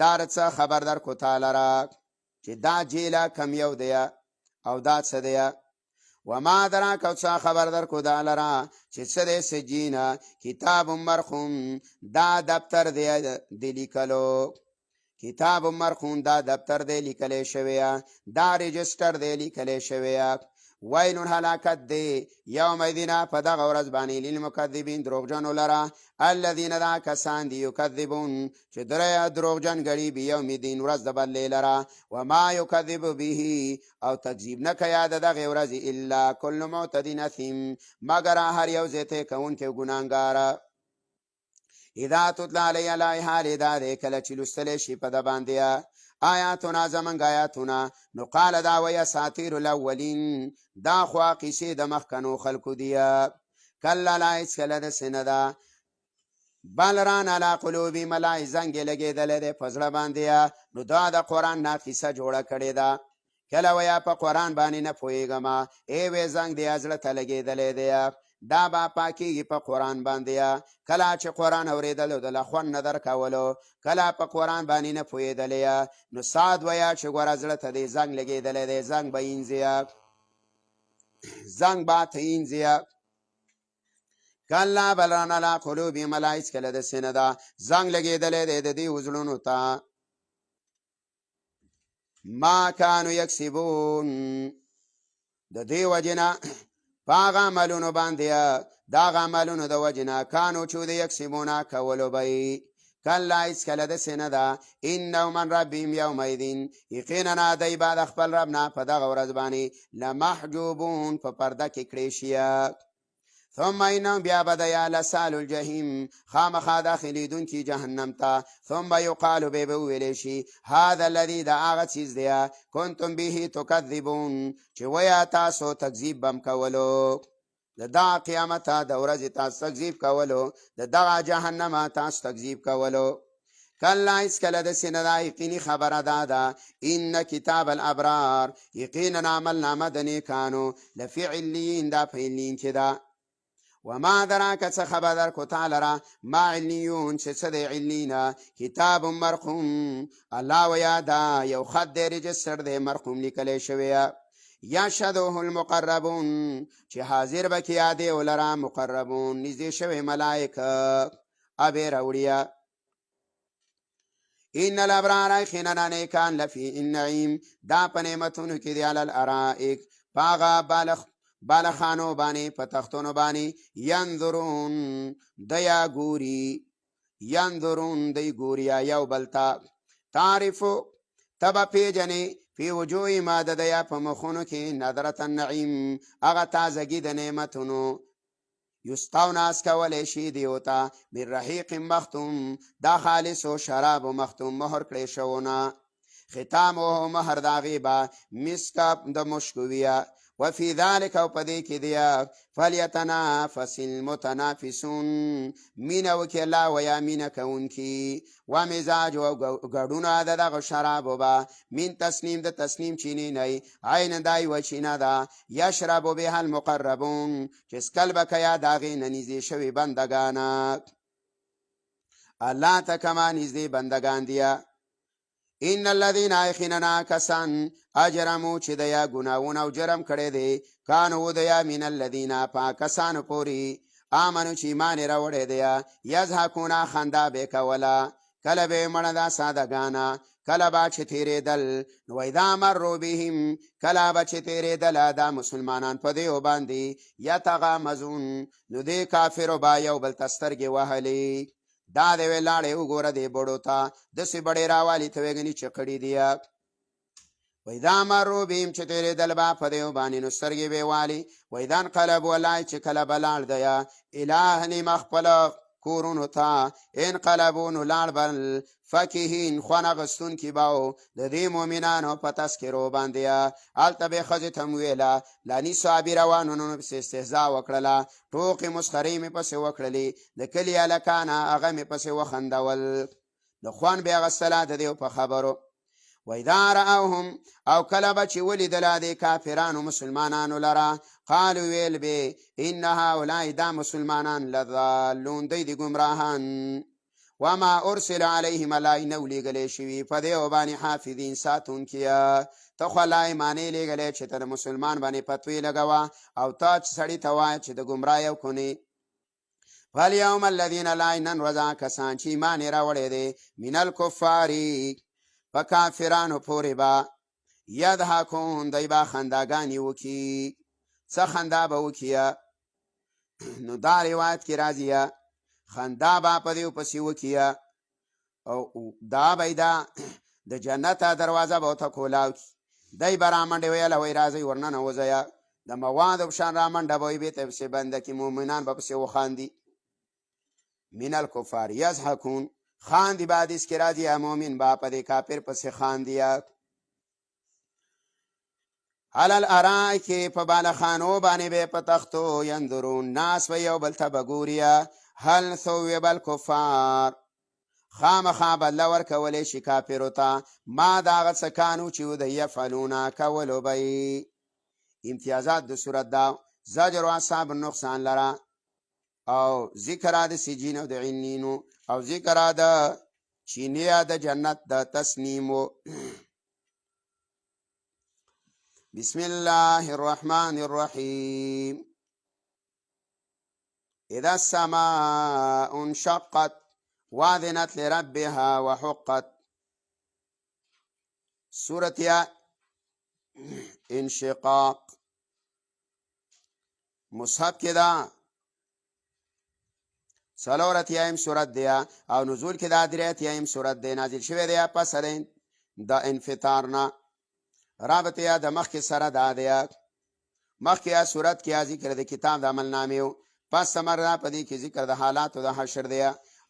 دا څه خبر درکو تا لره چې دا جیله کم یو دی او دا څه دی وما دراک څه خبر درکو دا لره چې څه دی سجین کتاب مرقوم دا دفتر دی لیکلو کتاب مرقوم دا دفتر دی لیکلی شوی دا رجسټر دی لیکلی شوی ویل هلاکت دی یومئذ په دغه ورځ باندې للمکذبین دروغجنو لره الذین دا کسان دي یکذبون چې دروغجن ګڼي بیوم الدین ورځ د بدلې لره وما یکذب به او تکذیب نه کوي د دغې ورځې الا کل معتد اثیم مګر هر یو زیاتی کوونکی ګناهګار اذا تتلی علیه حال دا دی کله چې لوستلی شي په ده باندې آیاتنا زمنګ آیاتنا نو قال دا وی اساطیر الاولین دا خوا قیسې د مخکنو خلکو دی کله لا هیڅکله داسې نه ده بل ران علی قلوبهم ملای زنګ یې لګېدلی دی په زړه باندې نو دا د قرآن نه قیسه جوړه کړې ده کله ویا په قرآن باندې نه پوهېږم ای وی زنګ دی زړه ته لګېدلی دی دا به پاکیږي په قرآن باندې کله چې قرآن اورېدلو د خوند نه درکولو کله په قرآن باندې نه پوهېدلی نو سعد ویا چې ګوره زړه ته دې زنګ لګېدلی دی زنګ به اینځي زنګ به ته اینځي کله بل ران علی قلوبهم ملا هیڅکله داسې نه ده زنګ لګېدلی دی د دې زړونو ته ما کانو یکسبون د دې وجې نه پاغ عملونو باندې داغ عملونو د وجنه کانو چې د یکسبونه کولو به کله هیڅکله داسې نه ده انه من ربهم یومئذ یقینا دی به د خپل رب نه په دغه ورځ باندې لمحجوبون په پرده کې کړی شي ثم انهم بیا به دی لسال الجحیم خامخا داخلیدونکي جهنم ته ثم یقال به به وویلی شي هذا الذي دا هغه څیز دی کنتم به تکذبون چې ویا تاسو تکذیب بم کولو د دغه قیامت د ورځې تاسو تکذیب کولو د دغه جهنم تاسو تکذیب کولو کله هیڅکله داسې نه ده یقیني خبره دا ده ان کتاب الابرار یقینا عملنامه د نیکانو لفی علیین دا په علیین کې ده وما دراک څه خبر درکو تا لره ما علیون چې څه دی علینا کتاب مرقوم الله ویا دا یو خط دی رجسټر دی مرقوم لیکلی شوی یشهده المقربون چې حاضر به کې یادې ولره مقربون نږدې شوی ملایکه ابې راوړیه ان الابرار یقینا نیکان لفی النعیم دا په نعمتونو کې دی علی الارائک پاغه بالخانو باندې په تختونو باندې ینظرون دیا ګوري ینظرون دی ګوریا یو بلتا تعرفو تبا پیجنې فی وجوه ما د دیا په مخونو کې نظرت النعیم هغه تازګي د نعمتونو یسقون اسکولی شي دیوتا من رحیق مختوم دا خالص و شراب و مختوم مهر کړی شوونه ختام و مهر دا غیبه مسک د مشکویه وفي ذلك او پدې کې دی فليتنافس المتنافسون مینه وکي الله ویا مینه کوونکی و مزاج او ګډونه دغه شراب وبا من تسنیم د تسنیم چینی نه عین دای و چینا دا یشرب به المقربون چې سکل بکیا داغه ننیزي شوی بندگان الله ته کما نږدې بندگان دي ان الذين یقینا کسان اجرمو چې دیا ګناونه او جرم کړی دی کانو دیا من الذین پاکسان پوری آمنو چې ایمان راوړی دی یضحکون خندا به کوله کله به مړه دا سادهګانه کله به چې تېرېدل نو اذا مروا بهم کله به چې تېرېدله دا مسلمانان په دیو باندې یتغامزون نو دې کافرو به یو بل ته سترګې وهلې دا دی ولاړې وګوره دې بړو ته داسې بړې راوالي ته ویګني چې کړي دي واذا مروا بهم چې تېرېدل به په دیو باندې نو سترګې به والي واذا انقلبوا ولی چې کله به لاړ دی الی اهلهم خپله کورونو ته انقلبو نو لاړ بل فکهین خوان اغستونکي به د دې مؤمنانو په تذکرو باندې هلته به ښځې ته م ویله لاني صحابي روانو نو پسې استهزا وکړله ټوقې مسخرې مې پسې وکړلې د کلي هلکانه هغه مې پسې وخندول د خوان بې اغستله د دې په خبرو واذا رأوهم او کله به چې ولیدله دې کافرانو مسلمانانو لره قالو ویل به ان هؤلاء دا مسلمانان لضالون دی د ګمراهان وما ارسل علیهم لای نو لیږلی شوي په دې باندې حافظین ساتونکي ته خو لای معنی لیږلی چې ته د مسلمان باندې فتوی لګوه او تا سړي ته وایه چې د ګمراه یو کنې فالیوم الذین لای نن ورځ کسان چې ایمان یې راوړی دی من الکفاري په کافرانو پورې به یضحکون دی به خنداګانې وکړي څه خندا به وکړي نو دا روایت کې راځي خندا به په دې پسې وکړي او دا به دا د جنت دروازه به ورته کولاو کړي دی به رامنډې ویله وایي راځئ ورننوځئ د موادو په شان رامنډه به وي بېرته پسې بنده کړي مؤمنان به پسې وخاندي من الکفار یضحکون خاندي به حدیث کې راځي مؤمن به په دې کافر پسې خاندي علی الارائک په بالخانو باندې به په تختو ینظرون ناس به یو بل ته به ګوري هل ثوب الکفار خامخا بدله ورکولی شي کافرو ته ما د هغه څه کانو چې و د یفعلونه کولو به امتیازات د صورت دا زجر و اصحاب النقصان لره او ذکر د سجین او د عنینو او ذکر د چینه د جنت د تسنیمو بسم الله الرحمن الرحیم اذا السماء انشقت واذنت لربها وحقت سورة انشقاق مصحف کې دا څلور اتیایم سورت دی او نزول کې دا درې اتیایم سورت دی نازل شوی دی پس د انفطار نه رابطه یا د مخکې سره دا دی مخکې سورت کې ذکر د کتاب د عمل نامې پس مرده په دې کې ذکر د حالات د حشر دی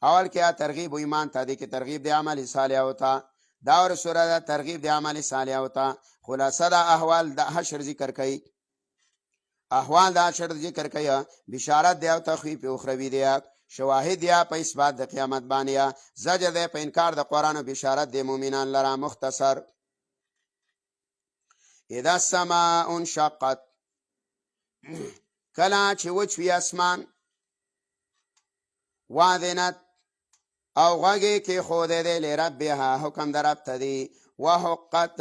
اول کې ترغیب و ایمان ته دی کې ترغیب د عمل صالح وتا دا ور سورت ترغیب د عمل صالح وتا خلاصه د احوال د حشر ذکر کوي احوال د حشر ذکر کوي بشارت دی او تخویف اخروی دی شواهد یا په اثبات د قیامت باندې زجر دی په انکار د قرآن او بشارت د مؤمنان لره مختصر اذا السماء انشقت کله چې وچوي اسمان واذنت او غږی کې خوده دی لربها حکم در رب ته دی وحقت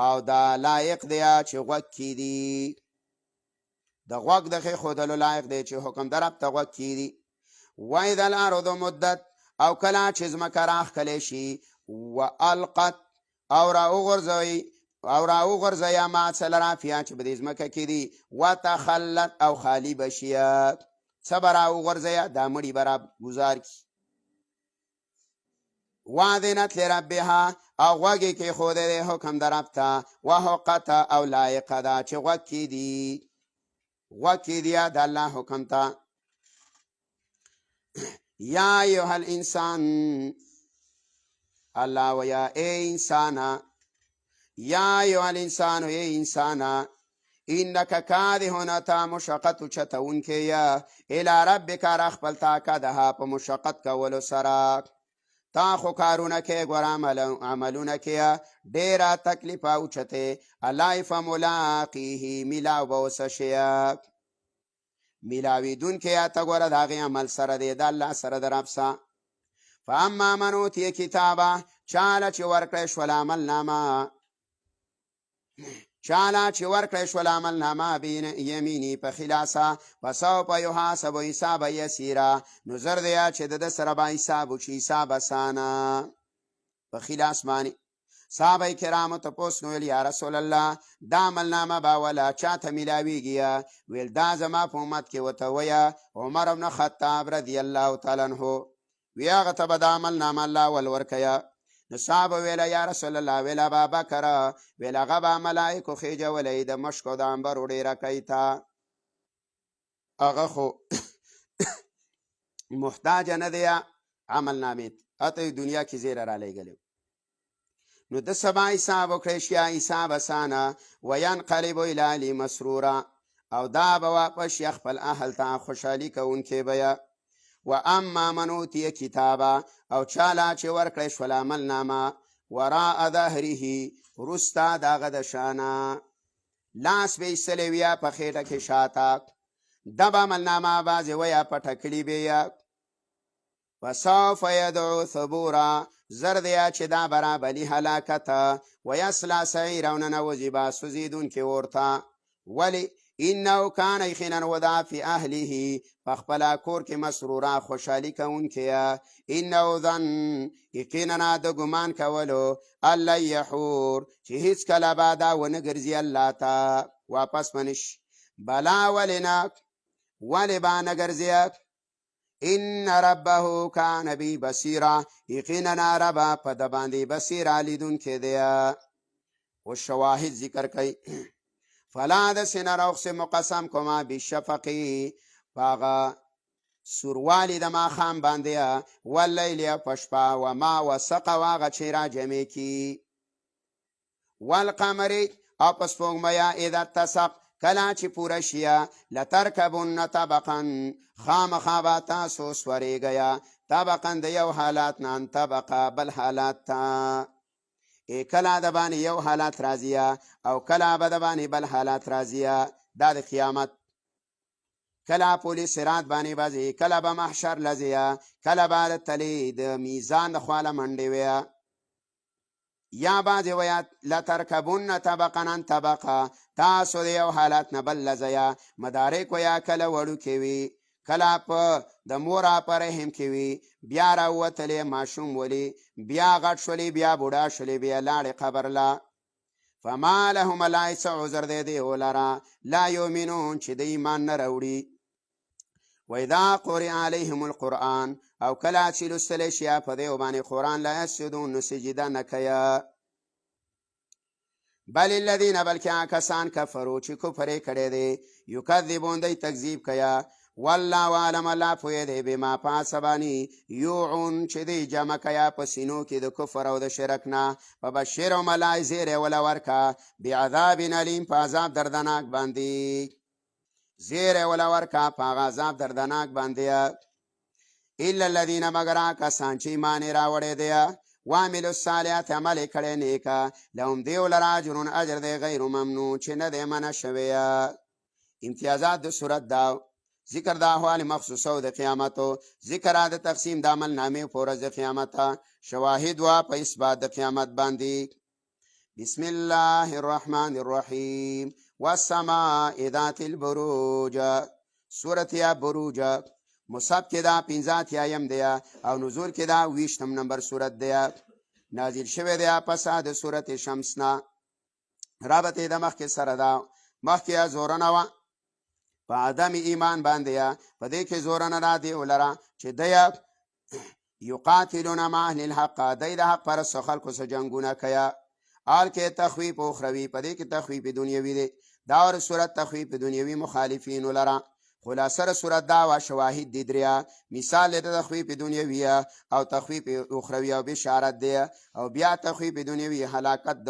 او دا لایق دی چې غوږ کیدي د غوږ د ښودلو لایق دی چې حکم در رب ته غوږ کیدي واذا الارض مدت او کله چې ځمکه راښکلی شي والقت او راوغورځوي ما څه لره فیها چې په دې ځمکه کې دي وتخلت او خالي به شي څه به راوغورځوي دا مړي به راګزار کړي واذنت لربها او غوږ کې ښودی دی حکم د رب ته وحقت او لایقه ده چې غوږ کیدي غوږ کیدي د الله حکم ته یا ایها الانسان الله ویا ای انسانا یا ایها الانسان ای انسانا انک کادحون تا مشقت چتون کې یا الی ربک را خپل تا کده په مشقت کولو سره تا خو کارونه کې ګور عملونه کې ډیره تکلیف او چته الله فملاقیه ملاو بوس شیا ملاوی دن کې تا ګور داغه عمل سره دی د الله سره درپسا فاما من اوتی کتابه چاله چې ورکړی شول عملنامه چاله چې ورکړی شول عملنامه بیمیني په خلاصه فسوف یحاسب حسابا یسیرا نو زر دی چې د سره به حساب وشي حساب اسانه په خلاص باندې صحابه کرامو تپوس نو ویل یا رسول الله دا عملنامه به ولا چاته میلاویږي ویل دا زما په امت کې ورته ویه عمر بن خطاب رضی الله تعالی عنه وی هغه ته به دا عملنامه الله ول ورکیه نو صحابه ویله یا رسول الله ویل ابابکر ویل هغه به ملایکو خېجولی د مشکو د عنبرو ډېره کوي ته هغه خو محتاج نه دی عملنامې اته دنیا کې زیره را لېږلی نو د سبا حساب وکړی شي حساب اسانه وینقلب الی اهله مسرورا او دا به واپس شي خپل اهل ته خوشحالي کوونکی به و اما من اوتي کتابا او چاله چې ورکړی شول عملنامه وراء ظهره وروسته د هغه د شانه لاس به یې ایستلی وي په خېټه کې شاته دا به عملنامه بعضې ویه پټه کړي به یې فسوف یدعو ثبورا زر دی چې دا برابلي هلاکته ویصلی سعیرا وننوځي به سوځېدونکې اور ته ولې انه کان یقینا ودا فی اهله فخپلا کور کې مسرورا خوشحالي کوونکی انه ظن یقینا د ګمان کولو الله یحور چې هیڅ کله به دا ونه ګرځي الله ته واپس منش بلا ولناک ولې به نه ګرځي ان ربه کان بی بصیرا یقینا رب په د باندې بصیره لیدونکی دی او شواهد ذکر کوي فلا د سنر اقسم قسم کوما بالشفقی پاغا سوروالی د ماښام باندې واللیل پشپا وما وسق واغه چې را جمع کی والقمر او په سپوږمۍ اذا اتسق کله چې پوره شي لترکبن طبقا خامخا به تاسو سورېږئ طبقا د یو حالات نه طبقه بل حالات ته کله د باندې یو حالات راځي او کله به د باندې بل حالات راځي دا د قیامت کله پولیس صراط باندې بځي کله به محشر لځي کله به د تلې د میزان د خواله منډې وي یا بعضې ویات لترکبن طبقا عن طبقه تاسو د یو حالات نه بل لځئ مدارک ویا کله وړوکې وي کله په د مور په رحم کې وي بیا راووتلې ماشوم ولي بیا غټ شولې بیا بوډا شولې بیا لاړې قبر لا فما لهم لا څه عذر دی دی ولره لا یؤمنون چې د ایمان نه راوړي واذا قرئ علیهم القرآن او کله چې لوستلی شي په دې باندې قرآن لا یسجدون نو سجده نه کوي بل الذین بلکې کسان کفرو چې کفر یې کړی دی یکذبون دی تکذیب کوي والله عالم الله پوهې دی بما په څه باندې یوعون چې دی جمع کوي په سینو کې د کفر او د شرک نه فبشرهم الله زیری وله ورکه بعذاب الیم په عذاب دردناک باندې زیری وله ورکه په هغه عذاب دردناک باندې الا الذین مگر کسان چې ایمان یې راوړی دی وعملوا الصالحات عمل کړی نیکه لهم دیو لره اجرون اجر دی غیر ممنون چې نه دی منع شوی امتیازات د صورت دا ذکر د احوال مخصوصو د قیامتو ذکر د تقسیم د عمل نامې په ورځ د قیامت شواهد وا په اثبات د قیامت باندې بسم الله الرحمن الرحیم والسماء ذات البروج سورت یا بروج مصحف کې دا 15 یم دی او نزول کې دا 20 نمبر سورت دی نازل شوی دی پس د سورت شمس نه رابطه د مخ کې سره دا مخ کې زورنه وا په ادم ایمان باندې په دې کې زورنه را دی ولرا چې دی یقاتلون مع اهل الحق دی د حق پر خلکو سره جنگونه کوي آل کې تخویف اخروی په دې کې تخویف دنیوي دی دا اور سورت تخویف دنیوي مخالفین ولرا خلاصه صورت دا و شواهد دی دریا مثال د تخویف دنیوی او تخویف اخروی او بشارت دی او بیا تخویف دنیوی هلاکت د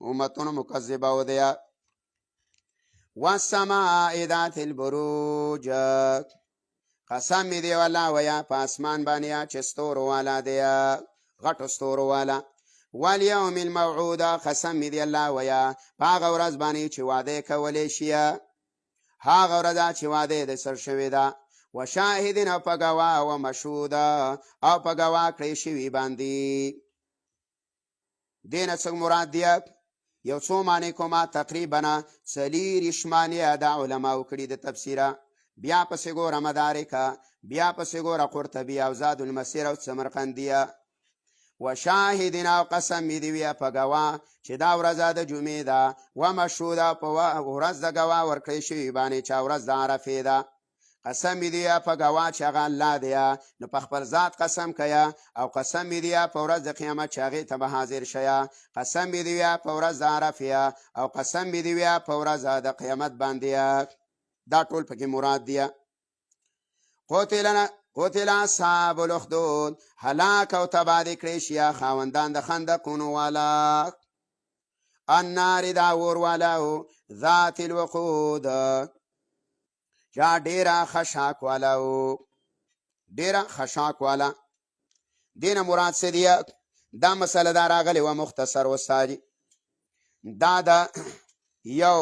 امتونو مکذبه و دی والسماء ذات البروج قسم می دی والله ویا په اسمان باندې چې ستورو والا دی غټو ستورو والا والیوم الموعود قسم می دی الله ویا هغه ورځ باندې چې وعده کولې شي هغه ورځ چې وعده د سر شوی ده وشاهدین او په ګواه او مشهود او په ګواه کړی شوی باندې دې نه څه مراد دی؟ یو څو معنی کومه تقریبا 40 معنی د علماو کړي د تفسیره. بیا پسې ګوره مدارکه، بیا پسې ګوره قرطبي او زاد المسیر او سمرقندیه. و شاهدین او قسم می دی ویا په ګواه چې دا ورځ د جمعې ده، و مشهوده په ورځ د ګواه ورکړی شوي باندې چې ورځ د عرفې ده. قسم می دی په ګواه چې هغه الله دی، نو په خپل ذات قسم کیا. او قسم می دی په ورځ د قیامت چې هغې ته به حاضر شیا. قسم می دی په ورځ د عرفې، او قسم می دی په ورځ د قیامت باندې. دا ټول پکې مراد دی. قتل اصحاب الاخدود، هلاک او تباه دې کړی شي خاوندان د خندقونو والا. النار دا اور والاو، ذات الوقود یا ډیره خشاک والاو، ډیره خشاک والا. دینه مراد څه دی؟ دا مسله دا راغلی و مختصر وساري. دا د یو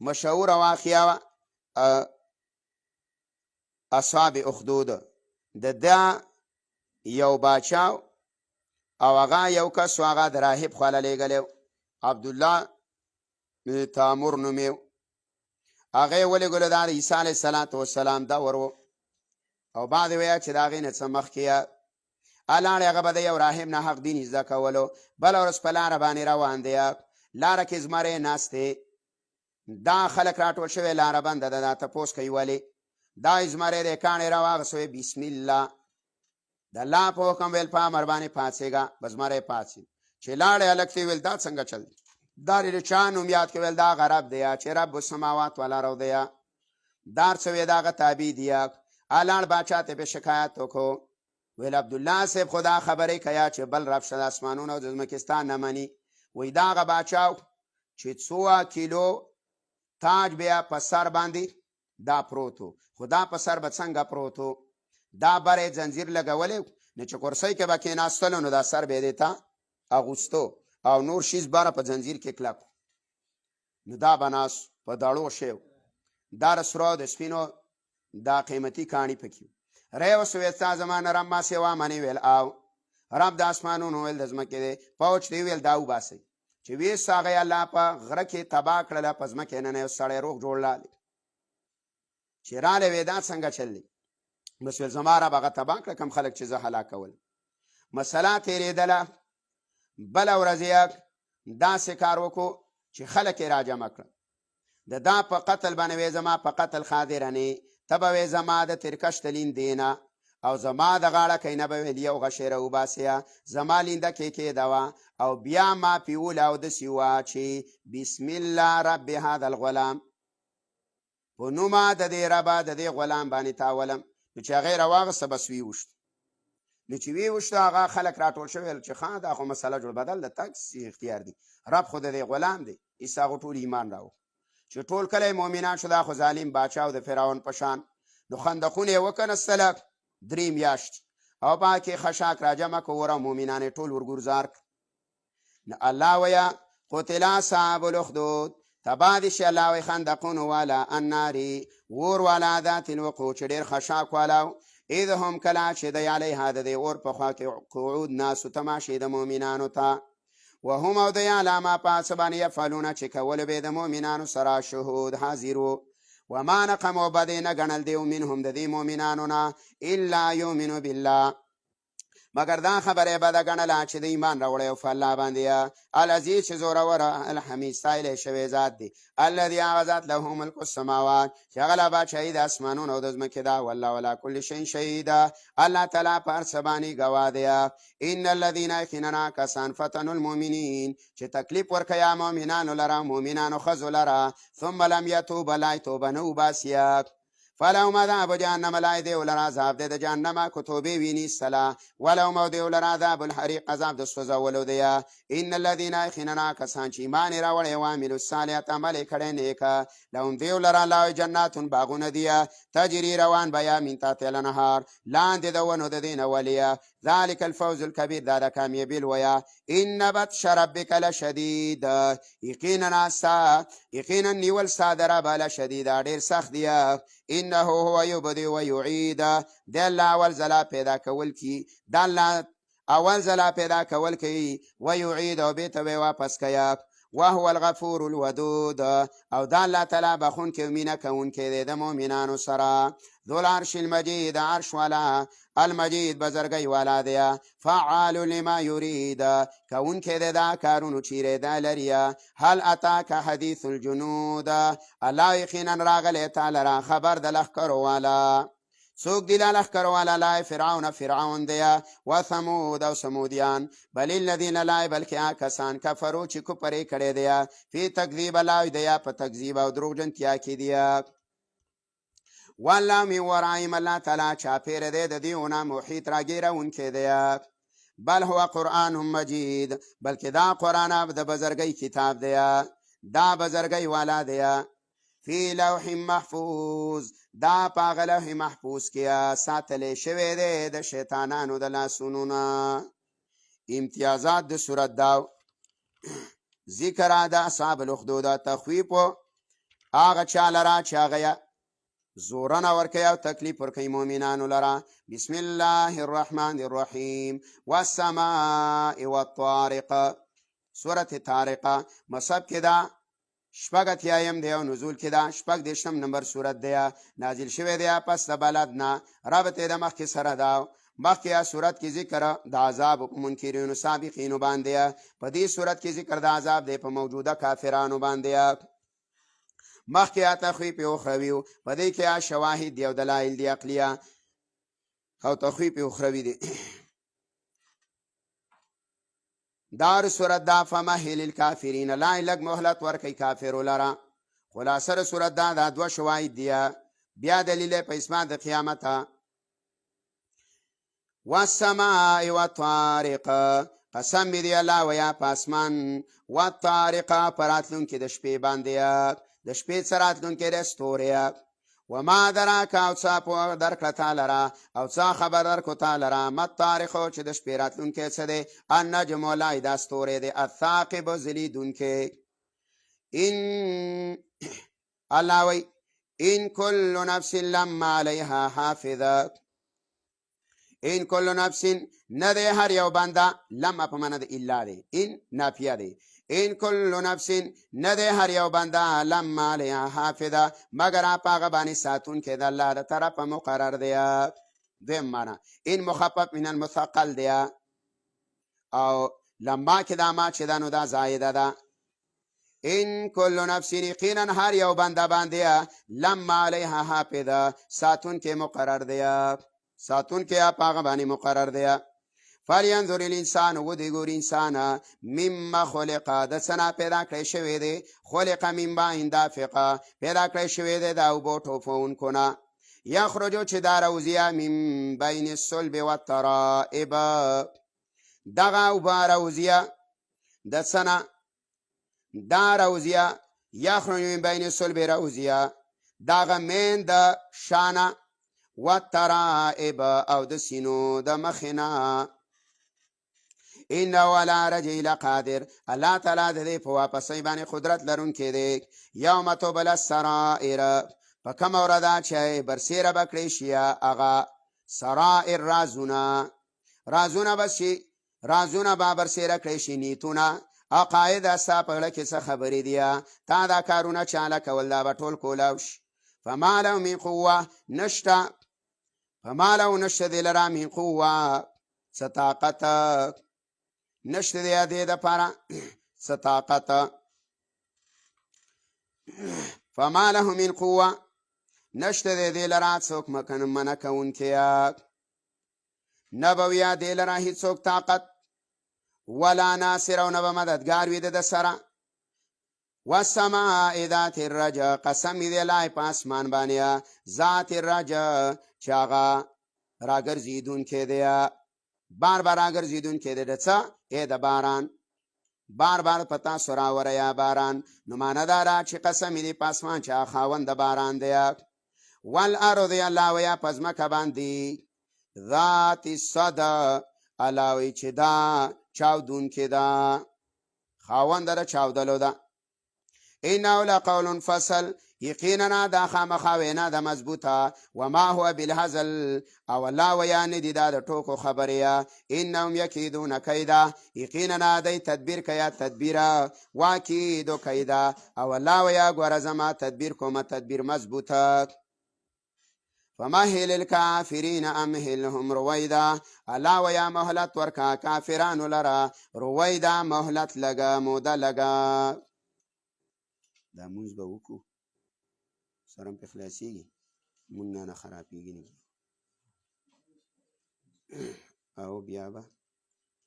مشهور واقعه اصحاب اخدود د دا یو باچاو او هغه یو کس هغه د راهب خواله لیږلی، عبدالله تامور نومیو. هغه ولېږلو دا د عیسی علیه السلام دور و، او بعد ویل چې د هغې نه څه مخکې الاړې هغه به د یو راهب نه حق دین زده کولو. بله ورځ په لاره باندې روان دی، لاره کې زمری ناست دی. دا خلک راټول شوی لاره بنده ده، دا تپوس کوي ولې؟ دا زمری دی کاڼې راواغېست، بسم الله د الله په حکم ویل په امر باندې پاڅېږه. به زمری پاڅېد چې لاړې هلک ته ویل دا څنګه چل دی؟ دا د چا نوم یاد کړ؟ ویل دا هغه رب دی چې رب السماوات والارض دی. دا څه وی د هغه تابع دی. الاړ باچا ته به شکایت وکړو، ویل عبدالله صاحب خدا خبرې کیا چې بل رب شته د اسمانونو او د ځمکستان نه مني. وی دا هغه باچا چې 100 کیلو تاج بیا په سر باندې دا پروتو، خدا په سر به څنګه پروتو؟ دا بره زنجیر لګولی، نو چې کرسۍ کې به کېناستلو نو دا سر به یې دې ته اغوستو او نور شیز بره په زنجیر کې کلک، نو دا به ناست په دړو شی. دا د سرو د سپینو دا قیمتي کاڼي پکې ری اوس ویل ستا زما نه رب ما سوا منې؟ ویل او رب د اسمانونو ویل د ځمکې دی. پوچ دی ویل دا وباسئ. چې ویست هغه یې الله په غره کې تباه کړله، په ځمکې ننه یو سړی روغ جوړ لالی. چې رالی وی دا څنګه چل دی؟ بس ویل زما رب هغه تباه کړه کم خلک چې زه هلاکول. مسله تېرېدله. بله ورځ یې داسې کار وکړو چې خلک یې راجمع کړه. د دا په قتل باندې وی زما په قتل خاطره نه، ته به وی زما د ترکش د لیندې نه، او زما د غاړه کینه به ویل یو غشی راوباسیه، زما لینده کې کېده وه، او بیا ما پیول او داسې وه چې بسم الله رب هذا الغلام، په نومه د دې ربه د دې غلام باندې تاولم. نو چې هغې راواغسته بس ویوشت. نو چې ویوشته هغه خلک راټول شوي چې ښه دا خو مسله جوړ بدل د تګ اختیار دی، رب خو د دې غلام دی. عیسی هغو ټول ایمان راوړ چې ټول کله مؤمنان شو. دا خو ظالم باچا او د فرعون په شان. نو خندقونه یې وکنستله 3 میاشتې، او په کې خشاک راجمع کړو او مؤمنان یې ټول ورګرزار کړ. نو الله ویه قتل اصحاب الاخدود، تباه دې شي الله وی خندقونو والا، النارې اور والا، ذات الوقود چې ډېر خشاک والا. اذ هم کله چې دی علیها د دې اور په خوا کې قعود ناسو تماشې د مؤمنانو ته، وهم او دی علی ما په څه باندې یفعلونه چې کول به د مؤمنانو سره شهود حاضر و. وما نقموا بد نه ګڼل دیو منهم د دې مؤمنانو نه الا یؤمنوا بالله، مگر دا خبره بده ګڼله چې د ایمان راوړی په الله باندې، العزیز چې زوروره، الحمید ستایلی شوی ذات دی، الذي هغه ذات له ملک السماوات چې هغه له بادشاهي د اسمانونو او د ځمکې ده، والله علی کل شیء شهید، الله تعالی په هر څه باندې ګواه دی. ان الذین یقینا کسان فتنوا المؤمنین چې تکلیف ورکوي مؤمنانو لره، مؤمنانو ښځو لره، ثم لم یتوب لا توبه نه وباسي، فلهم عذاب جهنم، لا دی ولر عذاب دی د جهنم که توبې وینیستله، ولهم او دی ولر عذاب الحریق، عذاب د سوځولو دی. ان الذین یقینا کسان چې ایمان یې راوړی او عملوا الصالحات عمل یې کړی نیکه، لهم دی ولر الله جناتون باغونه دي، تجري روان بیا من تحتها الانهار، لاندې د ونو د دې نه ولیه، ذلک الفوز الکبیر، دا د کامیابي لویه. ان بطش ربک لشدید، یقینا نیول ستا د ربه لشدیده ډېر سخت دی. انه هو یبدئ و یعید، د الله اول ځله پیدا کول کی، د الله اول ځلا پیدا کول کوي ویعید او بیرته به واپس کوي وهو الغفور الودود او دا الله تعالی بخون کې مینه کوونکی دی د مؤمنانو سره ذو العرش المجید عرش والا المجید بزرګي والا دی فعال لما يريد کوونکی دی دا کارونو چیرې دا لري هل اتاک حدیث الجنود الله یقینا راغلی تعالی را خبر د لښکرو والا څوک دی لښکرو والا لا فرعون دی و ثمود او ثمودیان بل الذین لا بلکې کسان کفرو چې کفر کړي دی فی تکذیب الله دی په تکذیب او دروغجنتیا کې دی والله من ورائهم الله تعالی چاپیر دی د دیونه محیط راګیرونکی دی بل هو قرآن مجید بلکې دا قرآن د بزرګۍ کتاب دی دا بزرګۍ والا دی فی لوح محفوظ دا پاغه لوح محفوظ کې ساتل شوی دی د شیطانانو د لاسونو نه امتیازات د سورت دا ذکر د اصحاب الاخدود تخویف هغه چا لره چې هغه زورنا ورکی او تکلیف ورکی مومنانو لرا بسم الله الرحمن الرحیم والسماء والطارق سورت طارق مصب کې دا شپږ اتیایم دی او نزول کې دا شپږ دېرشم نمبر سورت دی نازل شوی دی پس د بلد نه ربط د مخکې سره دا مخکې سورت کې ذکر د عذاب منکرینو سابقینو باندې په دې سورت کې ذکر د عذاب دی په موجوده کافرانو باندې مخکې تخویف اخروی په دې کې شواهد دی او دلایل دی عقلیه او تخویف اخروی دی دار سورت دا فمهل الکافرین لا لګ مهلت ورکي کافر لرا خلاصه سورت دا دوه شواهد دی بیا دلیل په اسماء د قیامت والسماء والطارق قسم دی الله ویا پاسمان والطارق پراتلون کې د شپې باندې د شپې سراتلون کې رستوریا وما دراک او څه په درکړه تعالی را او څه خبر درکو تعالی را مت تاریخ چې د شپې راتلون کې څه دی النجم لای د ستوري دی الثاقب زلیدون کې ان الله وی ان كل نفس لما عليها حافظه ان كل نفس نه دی هر یو بنده لما په معنا د الا دی ان نافیه دی ان كل نفس نه دی هر یو بنده لما علیها حافظه مگر پاغه باندې ساتون کې د الله د طرف مقرر دی دویم معنا ان مخفف من المثقل دی او لما کې دا ما چې دا نو دا زائده ده ان كل نفس یقینا هر یو بنده باندې لما علیها حافظه ساتون کې مقرر دی ساتون کې پاغه باندې مقرر دی فلینظر الانسان ودی ګور انسان مما خلق د سنا پیدا کړی شوی دی خلق من بین دافقه پیدا کړی شوی دی دا وبو ټوفون کونه یخرجو چې دا روزیه من بین الصلب والترائب دغه وبا روزیه د سنا دا روزیه یخرج من بین الصلب روزیه دغه من د شانه والترائب او د سینو د مخنه ان ولا رجل قادر الله تعالی د دې په واپسې باندې قدرت لرونکی دی یوم تبل السرائر په کوم ورځ چې برسیره بکړي شي هغه سرائر رازونه بشي رازونه به برسیره کړي شي نیتونه عقاید اساپړه کې څه خبرې دی تا دا کارونه چاله کول دا به ټول کولاوش فما له من قوه نشته فما له نشته دلرا من قوه ستاقت نشته دی د لپاره ستاقت فما له من قوه نشته دی لرا څوک مکن منه کوونکی نبویا دی لرا هیڅوک طاقت ولا ناصر او نبه مددگار وی د سره والسماء ذات الرجا قسم دی لای په اسمان باندې ذات الرجا چې هغه راګرځیدون کې دی بار بار راګرځیدون کې دی څه د باران بار بار پتا سورا وریا باران نو معنا دارا چې قسم دی په اسمان چې خاوند باران دی والارض الله ویا پزمکه باندې ذات الصدى علاوی چې دا چاودون کې دا خاوند را چاودلو دا انه لقول فصل یقینا دا خامخا وینا د مضبوطه وما هو بالهزل او الله ویا ندی دا د ټوکو خبره انهم یکیدون کیدا یقینا دی تدبیر کیا تدبیره واکیدو کیدا او الله ویا ګور زما تدبیر کومه تدبیر مضبوطه فمهل الكافرین امهلهم رویدا الله ویا مهلت ورکا کافرانو لرا رویدا مهلت لگا موده لگا دا مونږ به وکړو سره په خلاصيږي مونږ نه خرابېږي نه او بیا به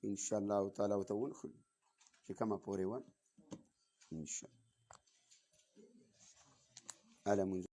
ان شاء الله تعالی ورته ونښلو چې کومه پورې وه ان شاء الله